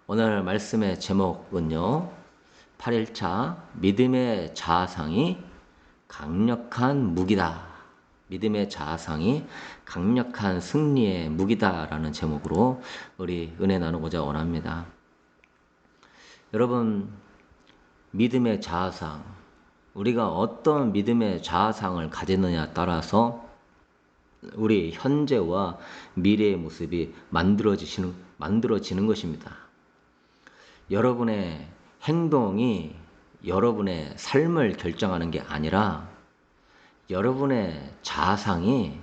오늘 말씀의 제목은요. 8일차 믿음의 자아상이 강력한 무기다. 믿음의 자아상이 강력한 승리의 무기다라는 제목으로 우리 은혜 나누고자 원합니다. 여러분, 믿음의 자아상, 우리가 어떤 믿음의 자아상을 가지느냐에 따라서 우리 현재와 미래의 모습이 만들어지는 것입니다. 여러분의 행동이 여러분의 삶을 결정하는 게 아니라 여러분의 자아상이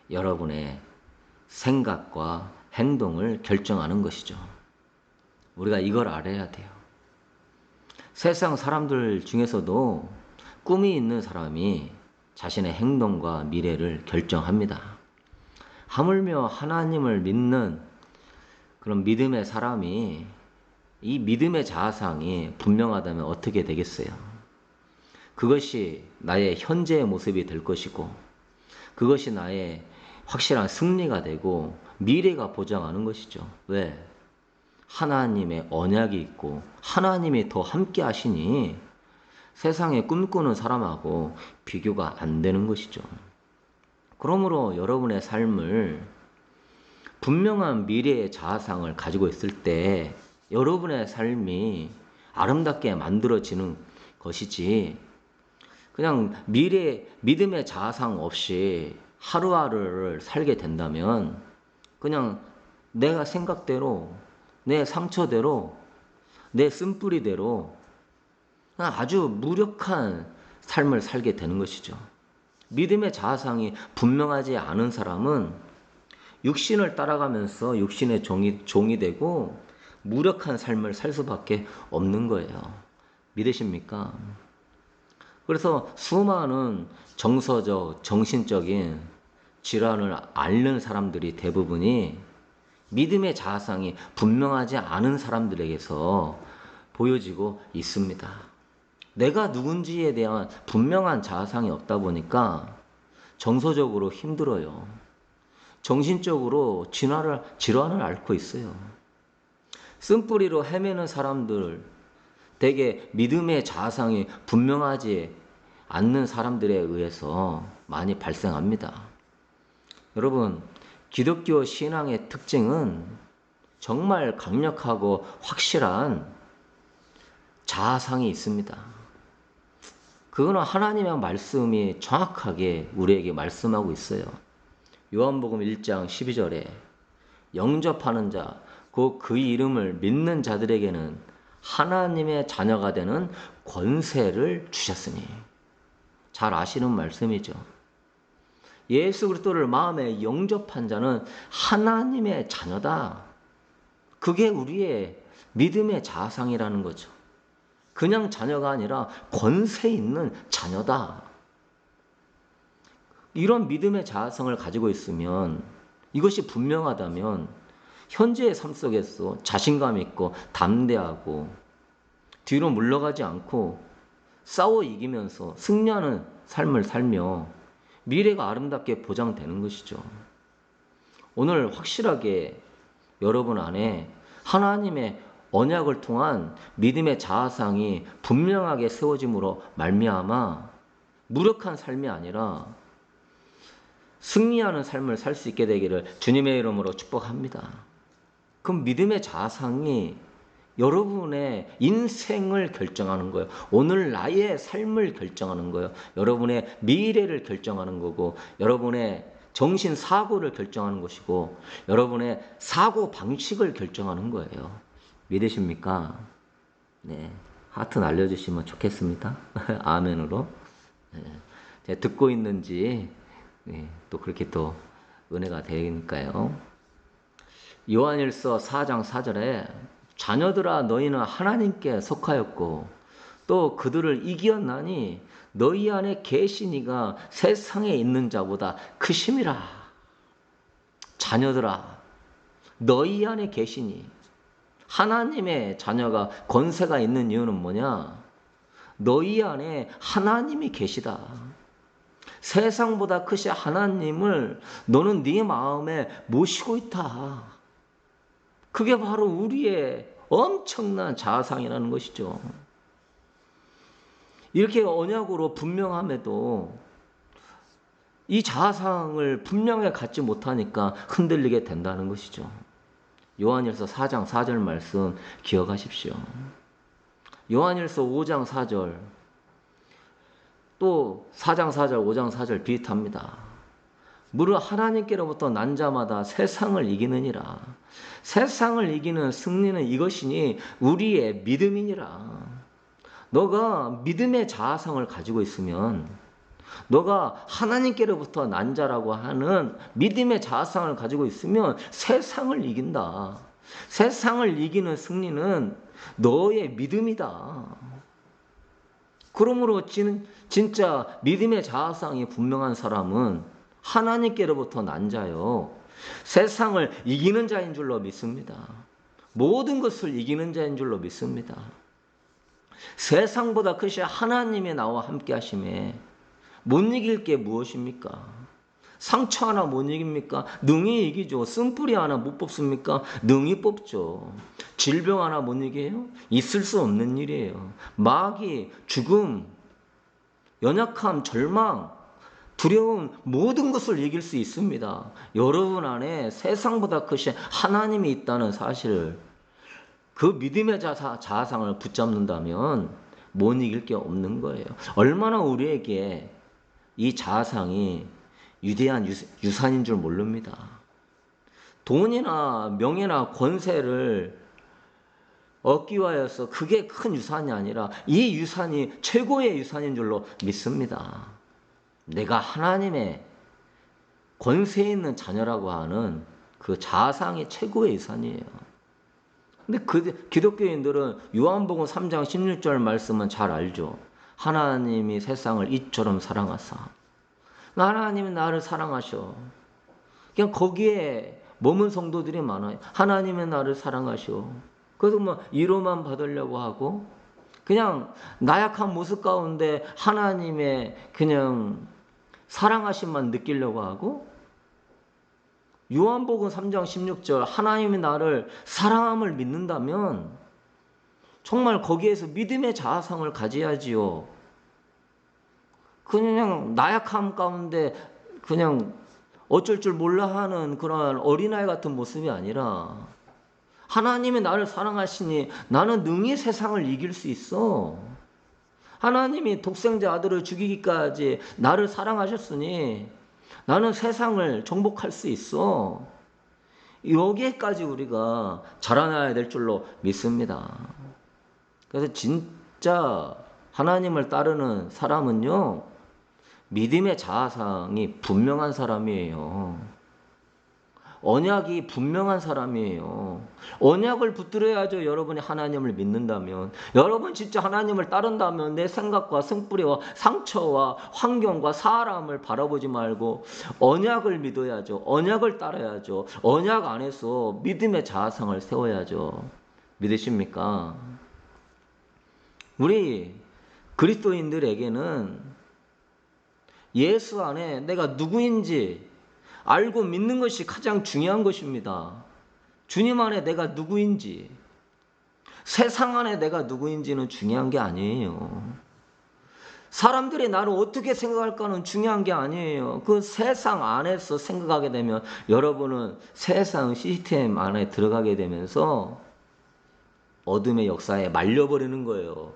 여러분의 생각과 행동을 결정하는 것이죠. 우리가 이걸 알아야 돼요. 세상 사람들 중에서도 꿈이 있는 사람이 자신의 행동과 미래를 결정합니다. 하물며 하나님을 믿는 그런 믿음의 사람이 이 믿음의 자아상이 분명하다면 어떻게 되겠어요? 그것이 나의 현재의 모습이 될 것이고 그것이 나의 확실한 승리가 되고 미래가 보장하는 것이죠. 왜? 하나님의 언약이 있고 하나님이 더 함께 하시니 세상에 꿈꾸는 사람하고 비교가 안 되는 것이죠. 그러므로 여러분의 삶을 분명한 미래의 자아상을 가지고 있을 때 여러분의 삶이 아름답게 만들어지는 것이지 그냥 믿음의 자아상 없이 하루하루를 살게 된다면 그냥 내가 생각대로 내 상처대로 내 쓴뿌리대로 그냥 아주 무력한 삶을 살게 되는 것이죠. 믿음의 자아상이 분명하지 않은 사람은 육신을 따라가면서 육신의 종이 되고 무력한 삶을 살 수밖에 없는 거예요. 믿으십니까? 그래서 수많은 정서적, 정신적인 질환을 앓는 사람들이 대부분이 믿음의 자아상이 분명하지 않은 사람들에게서 보여지고 있습니다. 내가 누군지에 대한 분명한 자아상이 없다 보니까 정서적으로 힘들어요. 정신적으로 질환을 앓고 있어요. 쓴뿌리로 헤매는 사람들, 대개 믿음의 자아상이 분명하지 않는 사람들에 의해서 많이 발생합니다. 여러분, 기독교 신앙의 특징은 정말 강력하고 확실한 자아상이 있습니다. 그거는 하나님의 말씀이 정확하게 우리에게 말씀하고 있어요. 요한복음 1장 12절에 영접하는 자, 그 이름을 믿는 자들에게는 하나님의 자녀가 되는 권세를 주셨으니. 잘 아시는 말씀이죠. 예수 그리스도를 마음에 영접한 자는 하나님의 자녀다. 그게 우리의 믿음의 자아상이라는 거죠. 그냥 자녀가 아니라 권세 있는 자녀다. 이런 믿음의 자아성을 가지고 있으면 이것이 분명하다면 현재의 삶 속에서 자신감 있고 담대하고 뒤로 물러가지 않고 싸워 이기면서 승리하는 삶을 살며 미래가 아름답게 보장되는 것이죠. 오늘 확실하게 여러분 안에 하나님의 언약을 통한 믿음의 자아상이 분명하게 세워짐으로 말미암아 무력한 삶이 아니라 승리하는 삶을 살 수 있게 되기를 주님의 이름으로 축복합니다. 그럼 믿음의 자아상이 여러분의 인생을 결정하는 거예요. 오늘 나의 삶을 결정하는 거예요. 여러분의 미래를 결정하는 거고 여러분의 정신 사고를 결정하는 것이고 여러분의 사고 방식을 결정하는 거예요. 믿으십니까? 네, 하트 날려주시면 좋겠습니다. 아멘으로. 네, 제가 듣고 있는지 네, 또 그렇게 또 은혜가 되니까요. 요한일서 4장 4절에 자녀들아 너희는 하나님께 속하였고 또 그들을 이기었나니 너희 안에 계신 이가 세상에 있는 자보다 크심이라. 자녀들아 너희 안에 계시니. 하나님의 자녀가 권세가 있는 이유는 뭐냐? 너희 안에 하나님이 계시다. 세상보다 크신 하나님을 너는 네 마음에 모시고 있다. 그게 바로 우리의 엄청난 자아상이라는 것이죠. 이렇게 언약으로 분명함에도 이 자아상을 분명하게 갖지 못하니까 흔들리게 된다는 것이죠. 요한일서 4장 4절 말씀 기억하십시오. 요한일서 5장 4절 또 4장 4절 5장 4절 비슷합니다. 무릇 하나님께로부터 난 자마다 세상을 이기느니라. 세상을 이기는 승리는 이것이니 우리의 믿음이니라. 너가 믿음의 자아상을 가지고 있으면, 너가 하나님께로부터 난 자라고 하는 믿음의 자아상을 가지고 있으면 세상을 이긴다. 세상을 이기는 승리는 너의 믿음이다. 그러므로 진짜 믿음의 자아상이 분명한 사람은 하나님께로부터 난 자요, 세상을 이기는 자인 줄로 믿습니다. 모든 것을 이기는 자인 줄로 믿습니다. 세상보다 크신 하나님의 나와 함께 하심에 못 이길 게 무엇입니까? 상처 하나 못 이깁니까? 능히 이기죠. 쓴뿌리 하나 못 뽑습니까? 능히 뽑죠. 질병 하나 못 이겨요? 있을 수 없는 일이에요. 마귀, 죽음, 연약함, 절망, 두려움, 모든 것을 이길 수 있습니다. 여러분 안에 세상보다 크신 하나님이 있다는 사실을, 그 믿음의 자아상을 붙잡는다면 못 이길 게 없는 거예요. 얼마나 우리에게 이 자아상이 위대한 유산인 줄 모릅니다. 돈이나 명예나 권세를 얻기 위하여서 그게 큰 유산이 아니라 이 유산이 최고의 유산인 줄로 믿습니다. 내가 하나님의 권세 있는 자녀라고 하는 그 자아상이 최고의 유산이에요. 근데 기독교인들은 요한복음 3장 16절 말씀은 잘 알죠. 하나님이 세상을 이처럼 사랑하사. 하나님이 나를 사랑하셔. 그냥 거기에 머문 성도들이 많아요. 하나님이 나를 사랑하셔. 그래서 뭐 위로만 받으려고 하고, 그냥 나약한 모습 가운데 하나님의 그냥 사랑하심만 느끼려고 하고, 요한복음 3장 16절 하나님이 나를 사랑함을 믿는다면 정말 거기에서 믿음의 자아상을 가져야지요. 그냥 나약함 가운데 그냥 어쩔 줄 몰라 하는 그런 어린아이 같은 모습이 아니라, 하나님이 나를 사랑하시니 나는 능히 세상을 이길 수 있어. 하나님이 독생자 아들을 죽이기까지 나를 사랑하셨으니 나는 세상을 정복할 수 있어. 여기에까지 우리가 자라나야 될 줄로 믿습니다. 그래서 진짜 하나님을 따르는 사람은요, 믿음의 자아상이 분명한 사람이에요. 언약이 분명한 사람이에요. 언약을 붙들어야죠. 여러분이 하나님을 믿는다면, 여러분 진짜 하나님을 따른다면 내 생각과 승부리와 상처와 환경과 사람을 바라보지 말고 언약을 믿어야죠. 언약을 따라야죠. 언약 안에서 믿음의 자아상을 세워야죠. 믿으십니까? 우리 그리스도인들에게는 예수 안에 내가 누구인지 알고 믿는 것이 가장 중요한 것입니다. 주님 안에 내가 누구인지, 세상 안에 내가 누구인지는 중요한 게 아니에요. 사람들이 나를 어떻게 생각할까는 중요한 게 아니에요. 그 세상 안에서 생각하게 되면 여러분은 세상 시스템 안에 들어가게 되면서 어둠의 역사에 말려버리는 거예요.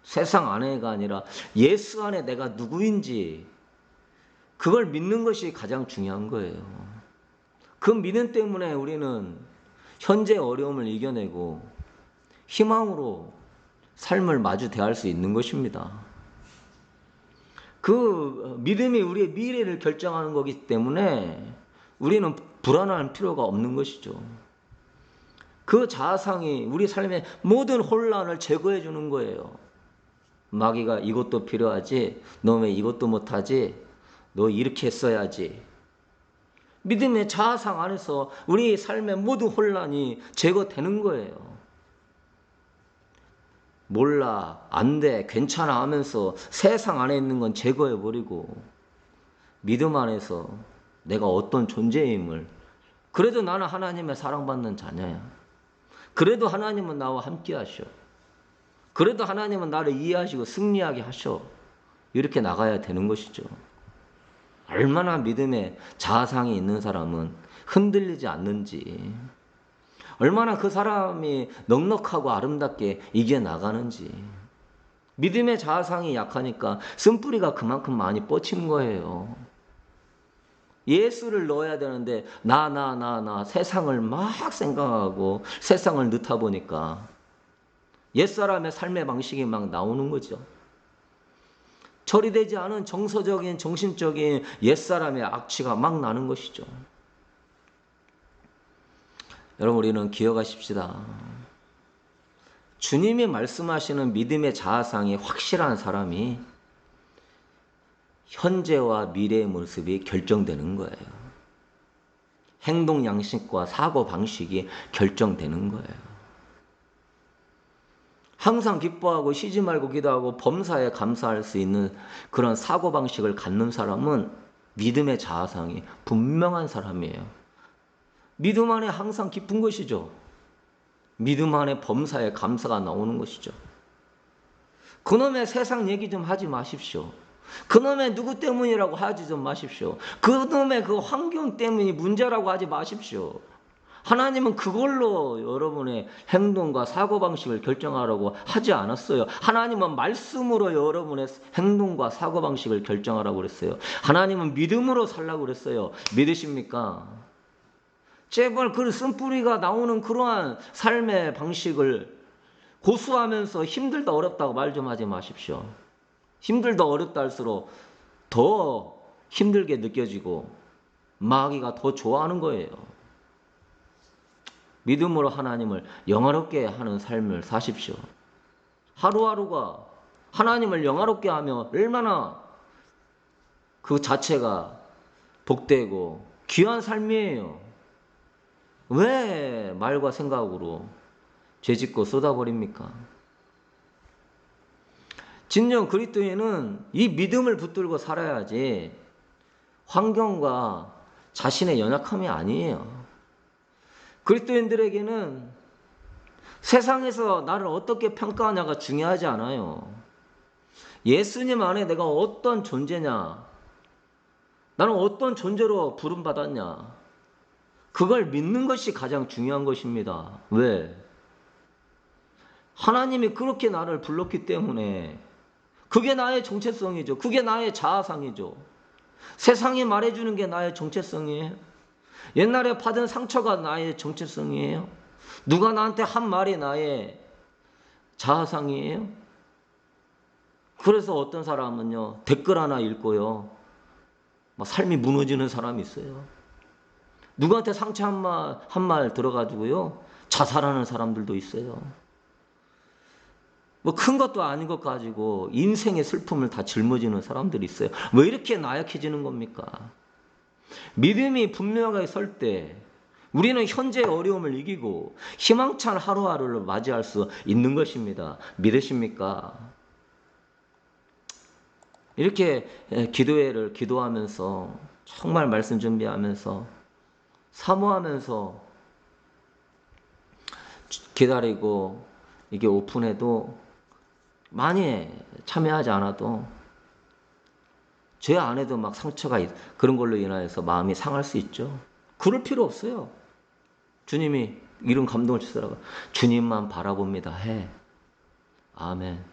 세상 안에가 아니라 예수 안에 내가 누구인지, 그걸 믿는 것이 가장 중요한 거예요. 그 믿음 때문에 우리는 현재 어려움을 이겨내고 희망으로 삶을 마주 대할 수 있는 것입니다. 그 믿음이 우리의 미래를 결정하는 거기 때문에 우리는 불안할 필요가 없는 것이죠. 그 자아상이 우리 삶의 모든 혼란을 제거해 주는 거예요. 마귀가 이것도 필요하지, 너 왜 이것도 못하지, 너 이렇게 했어야지. 믿음의 자아상 안에서 우리 삶의 모든 혼란이 제거되는 거예요. 몰라, 안 돼, 괜찮아 하면서 세상 안에 있는 건 제거해버리고 믿음 안에서 내가 어떤 존재임을, 그래도 나는 하나님의 사랑받는 자녀야. 그래도 하나님은 나와 함께 하셔. 그래도 하나님은 나를 이해하시고 승리하게 하셔. 이렇게 나가야 되는 것이죠. 얼마나 믿음의 자아상이 있는 사람은 흔들리지 않는지, 얼마나 그 사람이 넉넉하고 아름답게 이겨나가는지. 믿음의 자아상이 약하니까 쓴뿌리가 그만큼 많이 뻗친 거예요. 예수를 넣어야 되는데 나 세상을 막 생각하고 세상을 넣다 보니까 옛사람의 삶의 방식이 막 나오는 거죠. 처리되지 않은 정서적인 정신적인 옛사람의 악취가 막 나는 것이죠. 여러분, 우리는 기억하십시다. 주님이 말씀하시는 믿음의 자아상이 확실한 사람이 현재와 미래의 모습이 결정되는 거예요. 행동 양식과 사고 방식이 결정되는 거예요. 항상 기뻐하고 쉬지 말고 기도하고 범사에 감사할 수 있는 그런 사고 방식을 갖는 사람은 믿음의 자아상이 분명한 사람이에요. 믿음 안에 항상 기쁜 것이죠. 믿음 안에 범사에 감사가 나오는 것이죠. 그놈의 세상 얘기 좀 하지 마십시오. 그놈의 누구 때문이라고 하지 좀 마십시오. 그놈의 그 환경 때문이 문제라고 하지 마십시오. 하나님은 그걸로 여러분의 행동과 사고방식을 결정하라고 하지 않았어요. 하나님은 말씀으로 여러분의 행동과 사고방식을 결정하라고 그랬어요. 하나님은 믿음으로 살라고 그랬어요. 믿으십니까? 제발 그 쓴뿌리가 나오는 그러한 삶의 방식을 고수하면서 힘들다 어렵다고 말 좀 하지 마십시오. 힘들다 어렵다 할수록 더 힘들게 느껴지고 마귀가 더 좋아하는 거예요. 믿음으로 하나님을 영화롭게 하는 삶을 사십시오. 하루하루가 하나님을 영화롭게 하며 얼마나 그 자체가 복되고 귀한 삶이에요. 왜 말과 생각으로 죄짓고 쏟아버립니까? 진정 그리스도인은 이 믿음을 붙들고 살아야지 환경과 자신의 연약함이 아니에요. 그리스도인들에게는 세상에서 나를 어떻게 평가하냐가 중요하지 않아요. 예수님 안에 내가 어떤 존재냐, 나는 어떤 존재로 부름받았냐, 그걸 믿는 것이 가장 중요한 것입니다. 왜? 하나님이 그렇게 나를 불렀기 때문에 그게 나의 정체성이죠. 그게 나의 자아상이죠. 세상이 말해주는 게 나의 정체성이에요. 옛날에 받은 상처가 나의 정체성이에요. 누가 나한테 한 말이 나의 자아상이에요. 그래서 어떤 사람은요, 댓글 하나 읽고요, 막 삶이 무너지는 사람이 있어요. 누구한테 상처 한 말 들어가지고요, 자살하는 사람들도 있어요. 뭐 큰 것도 아닌 것 가지고 인생의 슬픔을 다 짊어지는 사람들이 있어요. 왜 이렇게 나약해지는 겁니까? 믿음이 분명하게 설 때 우리는 현재의 어려움을 이기고 희망찬 하루하루를 맞이할 수 있는 것입니다. 믿으십니까? 이렇게 기도회를 기도하면서 정말 말씀 준비하면서 사모하면서 기다리고 이게 오픈해도 많이 참여하지 않아도 제 안에도 막 상처가 그런 걸로 인하여서 마음이 상할 수 있죠. 그럴 필요 없어요. 주님이 이런 감동을 주시더라고요. 주님만 바라봅니다. 해. 아멘.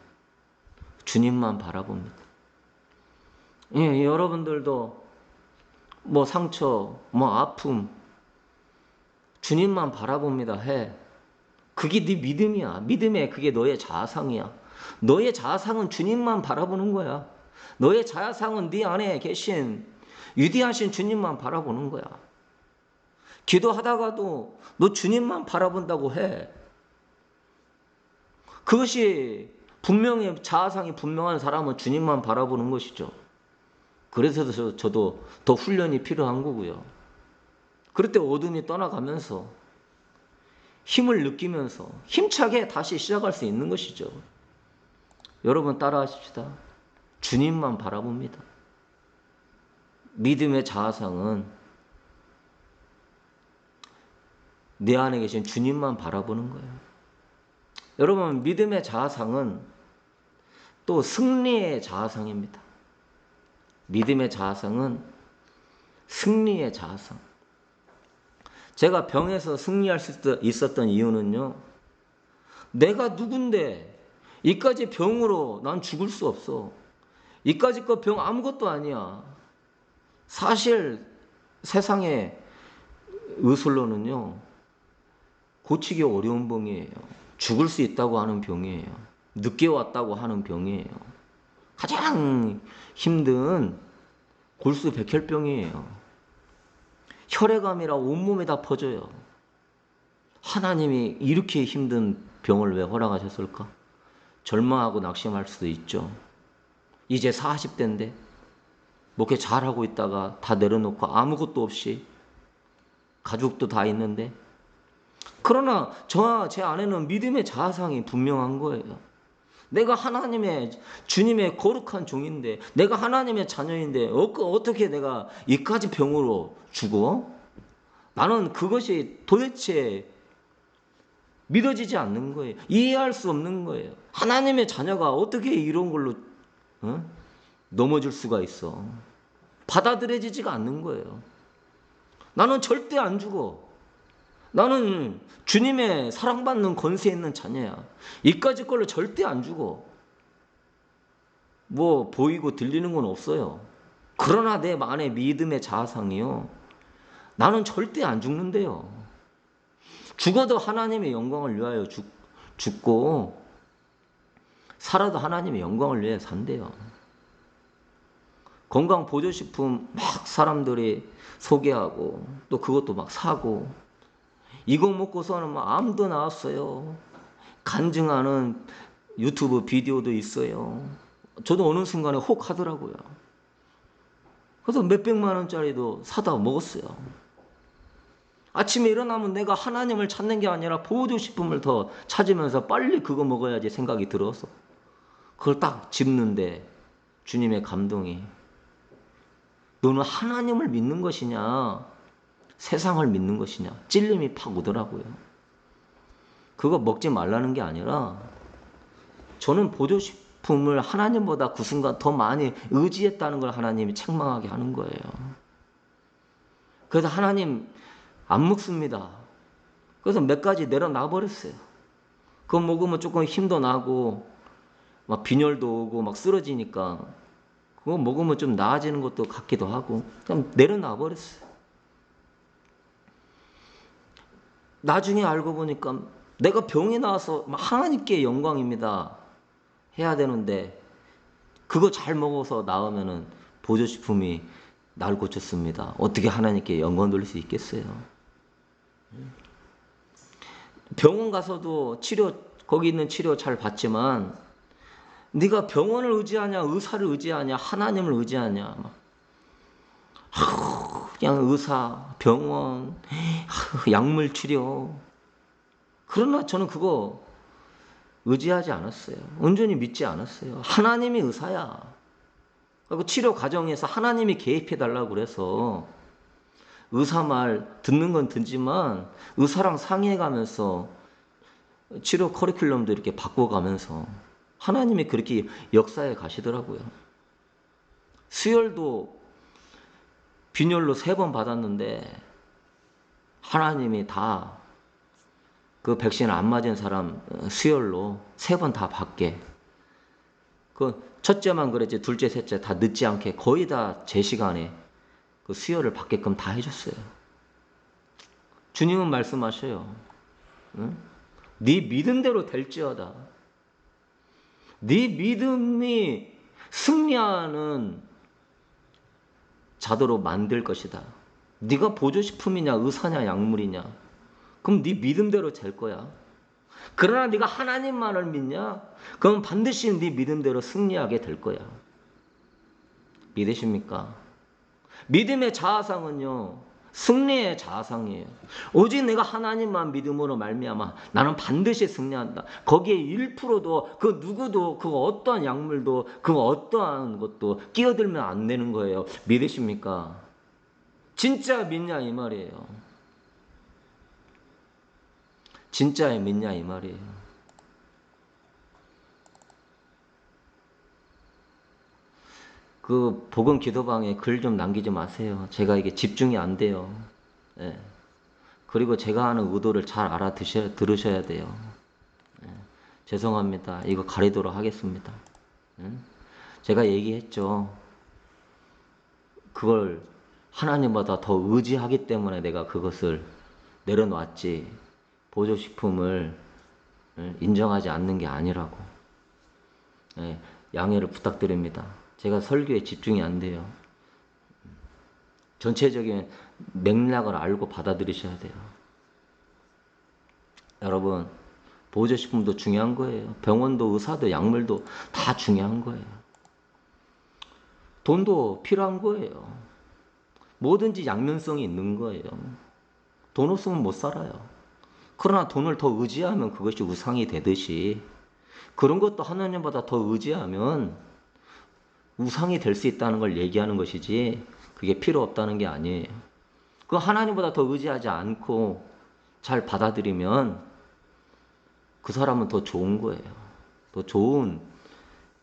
주님만 바라봅니다. 예, 여러분들도 뭐 상처, 뭐 아픔, 주님만 바라봅니다. 해. 그게 네 믿음이야. 믿음에 그게 너의 자아상이야. 너의 자아상은 주님만 바라보는 거야. 너의 자아상은 네 안에 계신 위대하신 주님만 바라보는 거야. 기도하다가도 너 주님만 바라본다고 해. 그것이 분명히 자아상이 분명한 사람은 주님만 바라보는 것이죠. 그래서 저도 더 훈련이 필요한 거고요. 그럴 때 어둠이 떠나가면서 힘을 느끼면서 힘차게 다시 시작할 수 있는 것이죠. 여러분 따라하십시다. 주님만 바라봅니다. 믿음의 자아상은 내 안에 계신 주님만 바라보는 거예요. 여러분, 믿음의 자아상은 또 승리의 자아상입니다. 믿음의 자아상은 승리의 자아상. 제가 병에서 승리할 수 있었던 이유는요, 내가 누군데 이까지 병으로 난 죽을 수 없어. 이까지 거 병 아무것도 아니야. 사실 세상의 의술로는요, 고치기 어려운 병이에요. 죽을 수 있다고 하는 병이에요. 늦게 왔다고 하는 병이에요. 가장 힘든 골수백혈병이에요. 혈액암이라 온몸에 다 퍼져요. 하나님이 이렇게 힘든 병을 왜 허락하셨을까? 절망하고 낙심할 수도 있죠. 이제 40대인데 목회 잘하고 있다가 다 내려놓고 아무것도 없이 가족도 다 있는데, 그러나 저와 제 안에는 믿음의 자아상이 분명한 거예요. 내가 하나님의 주님의 거룩한 종인데, 내가 하나님의 자녀인데 어떻게 내가 이까지 병으로 죽어? 나는 그것이 도대체 믿어지지 않는 거예요. 이해할 수 없는 거예요. 하나님의 자녀가 어떻게 이런 걸로 넘어질 수가 있어? 받아들여지지가 않는 거예요. 나는 절대 안 죽어. 나는 주님의 사랑받는 권세 있는 자녀야. 이까짓 걸로 절대 안 죽어. 뭐 보이고 들리는 건 없어요. 그러나 내 안에 믿음의 자아상이요, 나는 절대 안 죽는데요. 죽어도 하나님의 영광을 위하여 죽고 살아도 하나님의 영광을 위해 산대요. 건강 보조식품 막 사람들이 소개하고 또 그것도 막 사고, 이거 먹고서는 막 암도 나왔어요. 간증하는 유튜브 비디오도 있어요. 저도 어느 순간에 혹 하더라고요. 그래서 몇백만 원짜리도 사다 먹었어요. 아침에 일어나면 내가 하나님을 찾는 게 아니라 보조식품을 더 찾으면서 빨리 그거 먹어야지 생각이 들어서 그걸 딱 집는데 주님의 감동이, 너는 하나님을 믿는 것이냐 세상을 믿는 것이냐, 찔림이 팍 오더라고요. 그거 먹지 말라는 게 아니라 저는 보조식품을 하나님보다 그 순간 더 많이 의지했다는 걸 하나님이 책망하게 하는 거예요. 그래서 하나님 안 먹습니다. 그래서 몇 가지 내려놔 버렸어요. 그거 먹으면 조금 힘도 나고 막 빈혈도 오고 막 쓰러지니까 그거 먹으면 좀 나아지는 것도 같기도 하고 그냥 내려놔 버렸어요. 나중에 알고 보니까 내가 병이 나와서 하나님께 영광입니다 해야 되는데, 그거 잘 먹어서 나으면은 보조식품이 날 고쳤습니다. 어떻게 하나님께 영광 돌릴 수 있겠어요? 병원 가서도 거기 있는 치료 잘 받지만 네가 병원을 의지하냐 의사를 의지하냐 하나님을 의지하냐, 그냥 의사, 병원, 약물 치료. 그러나 저는 그거 의지하지 않았어요. 온전히 믿지 않았어요. 하나님이 의사야. 그리고 치료 과정에서 하나님이 개입해 달라고 그래서 의사 말 듣는 건 듣지만 의사랑 상의해가면서 치료 커리큘럼도 이렇게 바꿔가면서 하나님이 그렇게 역사에 가시더라고요. 수혈도 빈혈로 3번 받았는데 하나님이 다 그 백신 안 맞은 사람 수혈로 3번 다 받게, 그 첫째만 그랬지 둘째 셋째 다 늦지 않게 거의 다 제 시간에 그 수혈을 받게끔 다 해줬어요. 주님은 말씀하셔요. 응? 네 믿음대로 될지어다. 네 믿음이 승리하는 자도로 만들 것이다. 네가 보조식품이냐 의사냐 약물이냐, 그럼 네 믿음대로 될 거야. 그러나 네가 하나님만을 믿냐, 그럼 반드시 네 믿음대로 승리하게 될 거야. 믿으십니까? 믿음의 자아상은요 승리의 자아상이에요. 오직 내가 하나님만 믿음으로 말미암아 나는 반드시 승리한다. 거기에 1%도 그 누구도 그 어떠한 약물도 그 어떠한 것도 끼어들면 안 되는 거예요. 믿으십니까? 진짜 믿냐 이 말이에요. 진짜에 믿냐 이 말이에요. 그 복음 기도방에 글 좀 남기지 마세요. 제가 이게 집중이 안 돼요. 예. 그리고 제가 하는 의도를 잘 들으셔야 돼요. 예. 죄송합니다. 이거 가리도록 하겠습니다. 제가 얘기했죠. 그걸 하나님보다 더 의지하기 때문에 내가 그것을 내려놨지 보조식품을 인정하지 않는 게 아니라고. 예, 양해를 부탁드립니다. 제가 설교에 집중이 안 돼요. 전체적인 맥락을 알고 받아들이셔야 돼요. 여러분, 보조식품도 중요한 거예요. 병원도 의사도 약물도 다 중요한 거예요. 돈도 필요한 거예요. 뭐든지 양면성이 있는 거예요. 돈 없으면 못 살아요. 그러나 돈을 더 의지하면 그것이 우상이 되듯이 그런 것도 하나님보다 더 의지하면 우상이 될 수 있다는 걸 얘기하는 것이지 그게 필요 없다는 게 아니에요. 그 하나님보다 더 의지하지 않고 잘 받아들이면 그 사람은 더 좋은 거예요. 더 좋은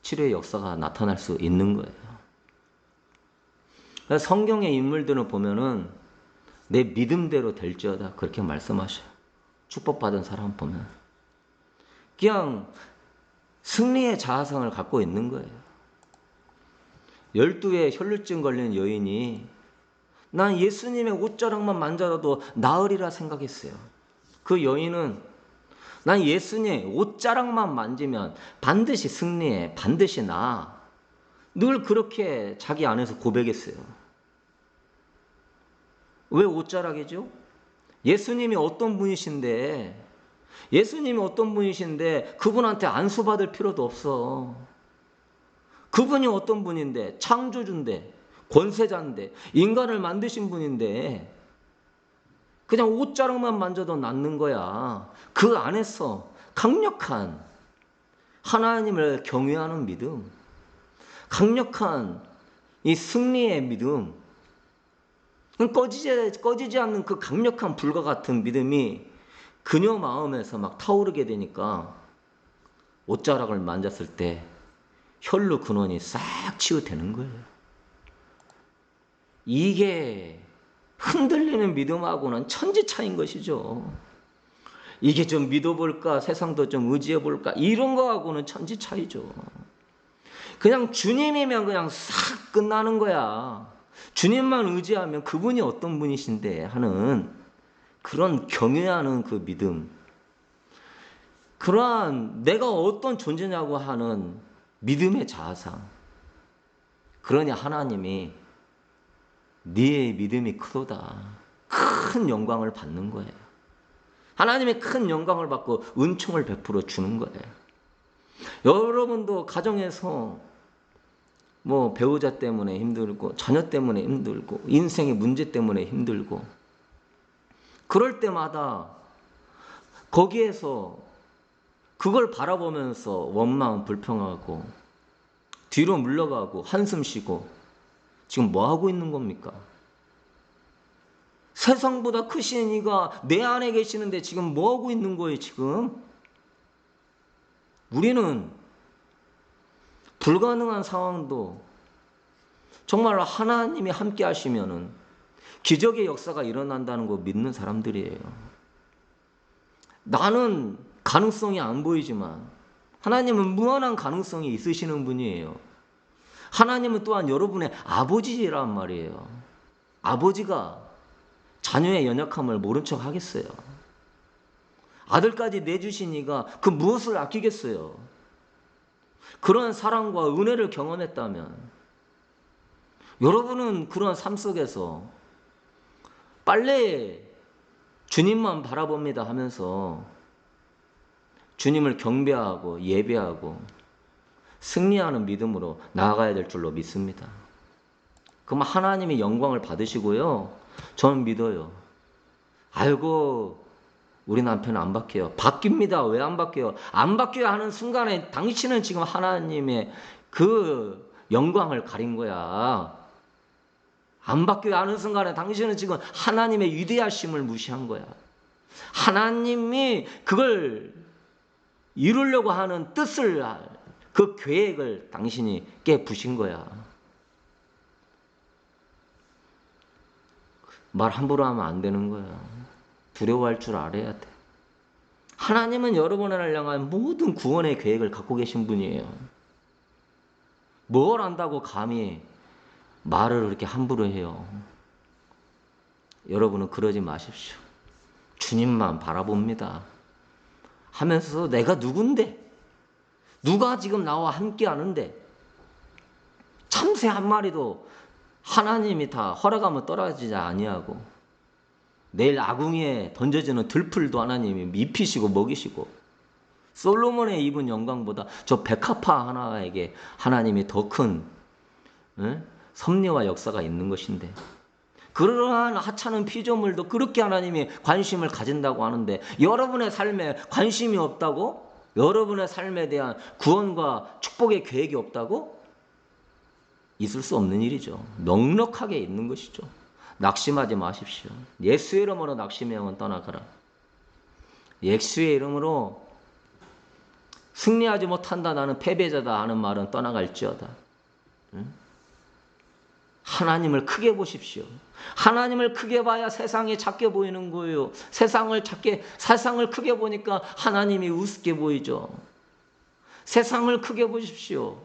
치료의 역사가 나타날 수 있는 거예요. 성경의 인물들을 보면은 내 믿음대로 될지어다 그렇게 말씀하셔요. 축복받은 사람 보면 그냥 승리의 자아상을 갖고 있는 거예요. 12의 혈루증 걸린 여인이 난 예수님의 옷자락만 만져도 나으리라 생각했어요. 그 여인은 난 예수님 옷자락만 만지면 반드시 승리해, 반드시 나아. 늘 그렇게 자기 안에서 고백했어요. 왜 옷자락이죠? 예수님이 어떤 분이신데 그분한테 안수받을 필요도 없어. 그분이 어떤 분인데 창조주인데 권세자인데 인간을 만드신 분인데 그냥 옷자락만 만져도 낫는 거야. 그 안에서 강력한 하나님을 경외하는 믿음, 강력한 이 승리의 믿음, 꺼지지 않는 그 강력한 불과 같은 믿음이 그녀 마음에서 막 타오르게 되니까 옷자락을 만졌을 때 혈루 근원이 싹 치유되는 거예요. 이게 흔들리는 믿음하고는 천지 차이인 것이죠. 이게 좀 믿어볼까, 세상도 좀 의지해볼까, 이런 거하고는 천지 차이죠. 그냥 주님이면 그냥 싹 끝나는 거야. 주님만 의지하면 그분이 어떤 분이신데 하는 그런 경외하는 그 믿음, 그러한 내가 어떤 존재냐고 하는 믿음의 자아상. 그러니 하나님이 네 믿음이 크도다. 큰 영광을 받는 거예요. 하나님의 큰 영광을 받고 은총을 베풀어 주는 거예요. 여러분도 가정에서 뭐 배우자 때문에 힘들고 자녀 때문에 힘들고 인생의 문제 때문에 힘들고 그럴 때마다 거기에서 그걸 바라보면서 원망 불평하고 뒤로 물러가고 한숨 쉬고 지금 뭐 하고 있는 겁니까? 세상보다 크신 이가 내 안에 계시는데 지금 뭐 하고 있는 거예요, 지금? 우리는 불가능한 상황도 정말 하나님이 함께 하시면은 기적의 역사가 일어난다는 거 믿는 사람들이에요. 나는 가능성이 안 보이지만 하나님은 무한한 가능성이 있으시는 분이에요. 하나님은 또한 여러분의 아버지란 말이에요. 아버지가 자녀의 연약함을 모른 척 하겠어요. 아들까지 내주신 이가 그 무엇을 아끼겠어요. 그런 사랑과 은혜를 경험했다면 여러분은 그런 삶 속에서 빨리 주님만 바라봅니다 하면서 주님을 경배하고 예배하고 승리하는 믿음으로 나아가야 될 줄로 믿습니다. 그럼 하나님이 영광을 받으시고요. 저는 믿어요. 아이고 우리 남편은 안 바뀌어요. 바뀝니다. 왜 안 바뀌어요? 안 바뀌어야 하는 순간에 당신은 지금 하나님의 그 영광을 가린 거야. 안 바뀌어야 하는 순간에 당신은 지금 하나님의 위대하심을 무시한 거야. 하나님이 그걸 이루려고 하는 뜻을, 그 계획을 당신이 깨부신 거야. 말 함부로 하면 안 되는 거야. 두려워할 줄 알아야 돼. 하나님은 여러분을 향한 모든 구원의 계획을 갖고 계신 분이에요. 뭘 안다고 감히 말을 그렇게 함부로 해요. 여러분은 그러지 마십시오. 주님만 바라봅니다. 하면서 내가 누군데? 누가 지금 나와 함께 하는데? 참새 한 마리도 하나님이 다 허락하면 떨어지지 아니하고, 내일 아궁이에 던져지는 들풀도 하나님이 입히시고 먹이시고, 솔로몬의 입은 영광보다 저 백합화 하나에게 하나님이 더 큰 섭리와 역사가 있는 것인데, 그러한 하찮은 피조물도 그렇게 하나님이 관심을 가진다고 하는데, 여러분의 삶에 관심이 없다고? 여러분의 삶에 대한 구원과 축복의 계획이 없다고? 있을 수 없는 일이죠. 넉넉하게 있는 것이죠. 낙심하지 마십시오. 예수의 이름으로 낙심의 영은 떠나가라. 예수의 이름으로 승리하지 못한다, 나는 패배자다 하는 말은 떠나갈지어다. 하나님을 크게 보십시오. 하나님을 크게 봐야 세상이 작게 보이는 거예요. 세상을 크게 보니까 하나님이 우습게 보이죠. 세상을 크게 보십시오.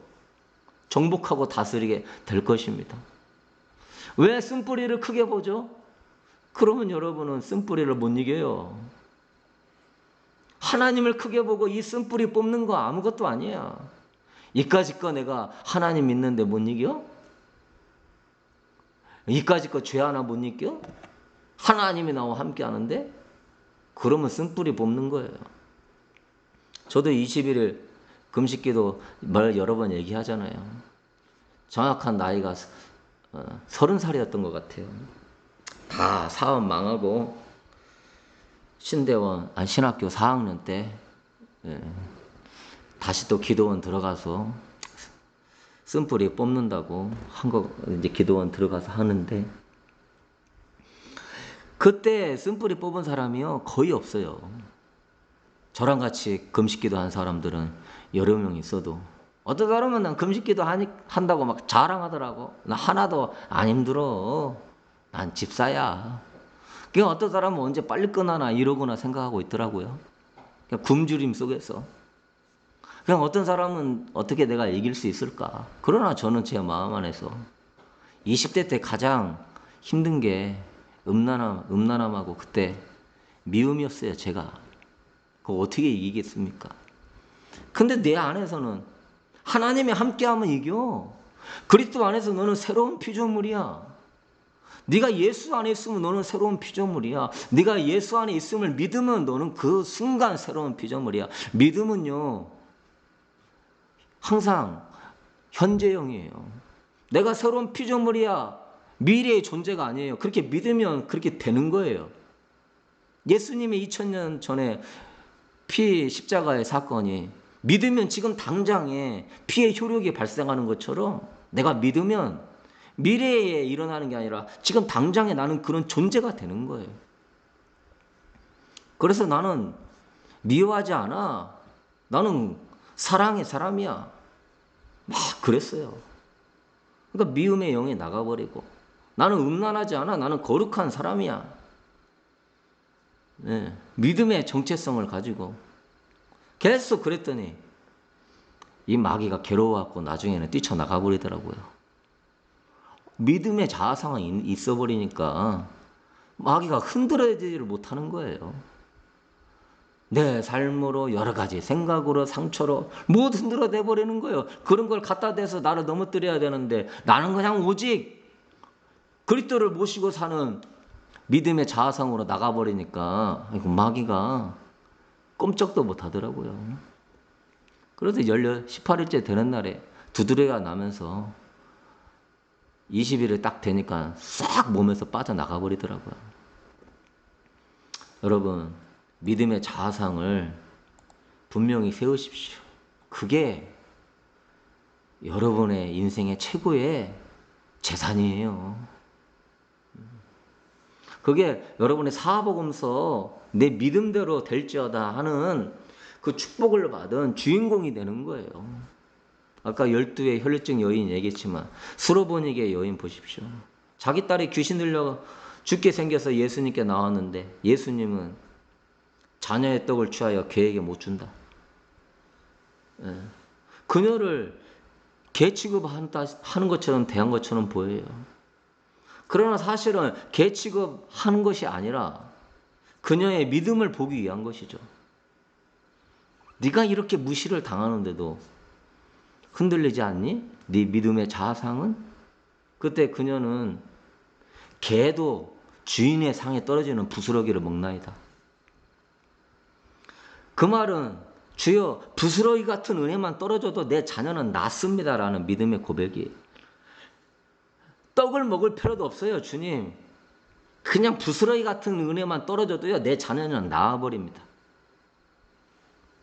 정복하고 다스리게 될 것입니다. 왜 쓴뿌리를 크게 보죠? 그러면 여러분은 쓴뿌리를 못 이겨요. 하나님을 크게 보고 이 쓴뿌리 뽑는 거 아무것도 아니야. 이까짓 거 내가 하나님 믿는데 못 이겨? 이까짓 거 죄 하나 못 이겨? 하나님이 나와 함께 하는데? 그러면 쓴뿌리 뽑는 거예요. 저도 21일 금식기도 말 여러 번 얘기하잖아요. 정확한 나이가 30살이었던 것 같아요. 다 사업 망하고 신학교 4학년 때 다시 또 기도원 들어가서 쓴뿌리 뽑는다고 한 거, 이제 기도원 들어가서 하는데, 그때 쓴뿌리 뽑은 사람이요 거의 없어요. 저랑 같이 금식기도 한 사람들은 여러 명 있어도, 어떤 사람은 난 금식기도 한다고 막 자랑하더라고. 나 하나도 안 힘들어. 난 집사야. 그냥 어떤 사람은 언제 빨리 끝나나 이러거나 생각하고 있더라고요. 그냥 굶주림 속에서. 그냥 어떤 사람은 어떻게 내가 이길 수 있을까? 그러나 저는 제 마음 안에서 20대 때 가장 힘든 게 음란함하고 그때 미움이었어요. 제가. 그거 어떻게 이기겠습니까? 근데 내 안에서는 하나님이 함께하면 이겨. 그리스도 안에서 너는 새로운 피조물이야. 네가 예수 안에 있으면 너는 새로운 피조물이야. 네가 예수 안에 있음을 믿으면 너는 그 순간 새로운 피조물이야. 믿음은요 항상 현재형이에요. 내가 새로운 피조물이야. 미래의 존재가 아니에요. 그렇게 믿으면 그렇게 되는 거예요. 예수님이 2000년 전에 피 십자가의 사건이 믿으면 지금 당장에 피의 효력이 발생하는 것처럼, 내가 믿으면 미래에 일어나는 게 아니라 지금 당장에 나는 그런 존재가 되는 거예요. 그래서 나는 미워하지 않아. 나는 사랑의 사람이야. 막 그랬어요. 그러니까 미움의 영이 나가버리고, 나는 음란하지 않아. 나는 거룩한 사람이야. 네, 믿음의 정체성을 가지고 계속 그랬더니 이 마귀가 괴로워갖고 나중에는 뛰쳐나가 버리더라고요. 믿음의 자아상황이 있어버리니까 마귀가 흔들어지지를 못하는 거예요. 내 삶으로 여러 가지 생각으로 상처로 모두 흔들어내버리는 거예요. 그런 걸 갖다 대서 나를 넘어뜨려야 되는데, 나는 그냥 오직 그리스도를 모시고 사는 믿음의 자아상으로 나가버리니까 마귀가 꼼짝도 못하더라고요. 그래서 18일째 되는 날에 두드레가 나면서 20일을 딱 되니까 싹 몸에서 빠져나가버리더라고요. 여러분, 믿음의 자아상을 분명히 세우십시오. 그게 여러분의 인생의 최고의 재산이에요. 그게 여러분의 사복음서 내 믿음대로 될지어다 하는 그 축복을 받은 주인공이 되는 거예요. 아까 12의 혈루증 여인 얘기했지만 수로보니게 여인 보십시오. 자기 딸이 귀신 들려 죽게 생겨서 예수님께 나왔는데 예수님은 자녀의 떡을 취하여 개에게 못 준다. 그녀를 개 취급하는 것처럼 대한 것처럼 보여요. 그러나 사실은 개 취급하는 것이 아니라 그녀의 믿음을 보기 위한 것이죠. 네가 이렇게 무시를 당하는데도 흔들리지 않니? 네 믿음의 자아상은? 그때 그녀는 개도 주인의 상에 떨어지는 부스러기를 먹나이다. 그 말은 주여 부스러기 같은 은혜만 떨어져도 내 자녀는 낫습니다라는 믿음의 고백이에요. 떡을 먹을 필요도 없어요, 주님. 그냥 부스러기 같은 은혜만 떨어져도요, 내 자녀는 나아버립니다.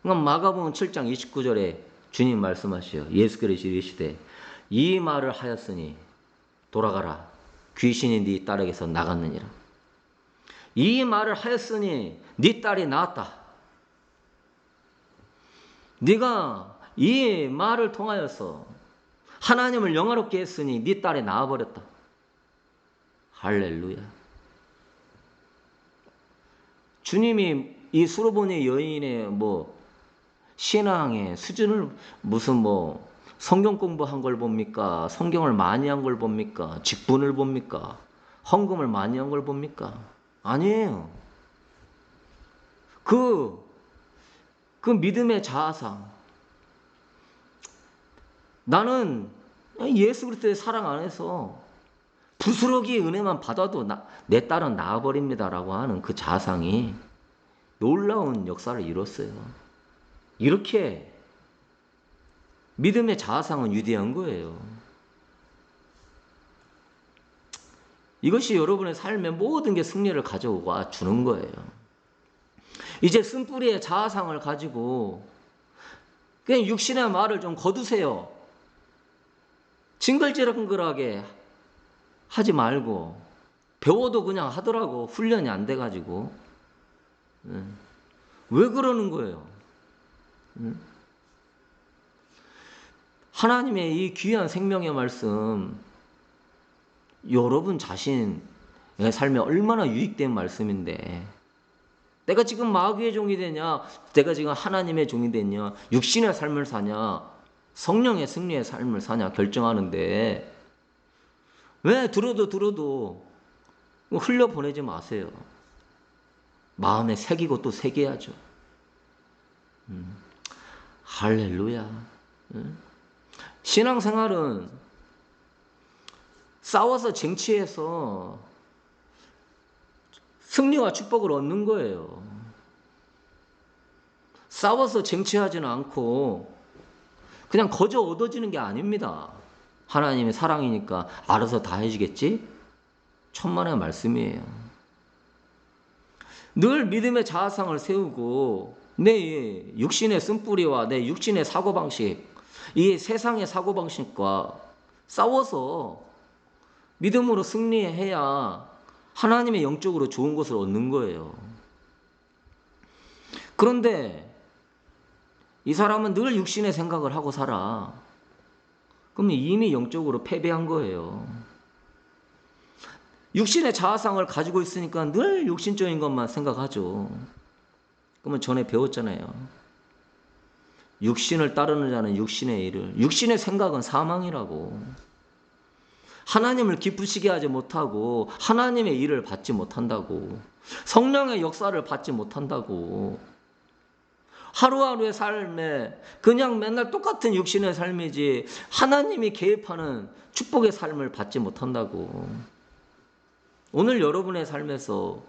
그럼 마가복음 7장 29절에 주님 말씀하시요. 예수께서 이르시되 이 말을 하였으니 돌아가라. 귀신이 네 딸에게서 나갔느니라. 이 말을 하였으니 네 딸이 나았다. 네가 이 말을 통하여서 하나님을 영화롭게 했으니 네 딸이 나아버렸다. 할렐루야. 주님이 이 수로보니 여인의 신앙의 수준을 무슨 성경 공부한 걸 봅니까? 성경을 많이 한 걸 봅니까? 직분을 봅니까? 헌금을 많이 한 걸 봅니까? 아니에요. 그 믿음의 자아상. 나는 예수 그리스도의 사랑 안에서 부스러기 은혜만 받아도 내 딸은 나아버립니다라고 하는 그 자아상이 놀라운 역사를 이뤘어요. 이렇게 믿음의 자아상은 위대한 거예요. 이것이 여러분의 삶의 모든 게 승리를 가져와 주는 거예요. 이제 쓴뿌리의 자아상을 가지고 그냥 육신의 말을 좀 거두세요. 징글징글하게 하지 말고 배워도 그냥 하더라고. 훈련이 안 돼가지고. 왜 그러는 거예요? 하나님의 이 귀한 생명의 말씀, 여러분 자신의 삶에 얼마나 유익된 말씀인데, 내가 지금 마귀의 종이 되냐, 내가 지금 하나님의 종이 되냐, 육신의 삶을 사냐, 성령의 승리의 삶을 사냐 결정하는데, 왜 들어도 흘려보내지 마세요. 마음에 새기고 또 새겨야죠. 할렐루야. 신앙생활은 싸워서 쟁취해서 승리와 축복을 얻는 거예요. 싸워서 쟁취하지는 않고 그냥 거저 얻어지는 게 아닙니다. 하나님의 사랑이니까 알아서 다 해주겠지? 천만의 말씀이에요. 늘 믿음의 자아상을 세우고 내 육신의 쓴뿌리와 내 육신의 사고방식, 이 세상의 사고방식과 싸워서 믿음으로 승리해야 하나님의 영적으로 좋은 것을 얻는 거예요. 그런데 이 사람은 늘 육신의 생각을 하고 살아. 그럼 이미 영적으로 패배한 거예요. 육신의 자아상을 가지고 있으니까 늘 육신적인 것만 생각하죠. 그러면 전에 배웠잖아요. 육신을 따르는 자는 육신의 일을, 육신의 생각은 사망이라고. 하나님을 기쁘시게 하지 못하고 하나님의 일을 받지 못한다고. 성령의 역사를 받지 못한다고. 하루하루의 삶에 그냥 맨날 똑같은 육신의 삶이지 하나님이 개입하는 축복의 삶을 받지 못한다고. 오늘 여러분의 삶에서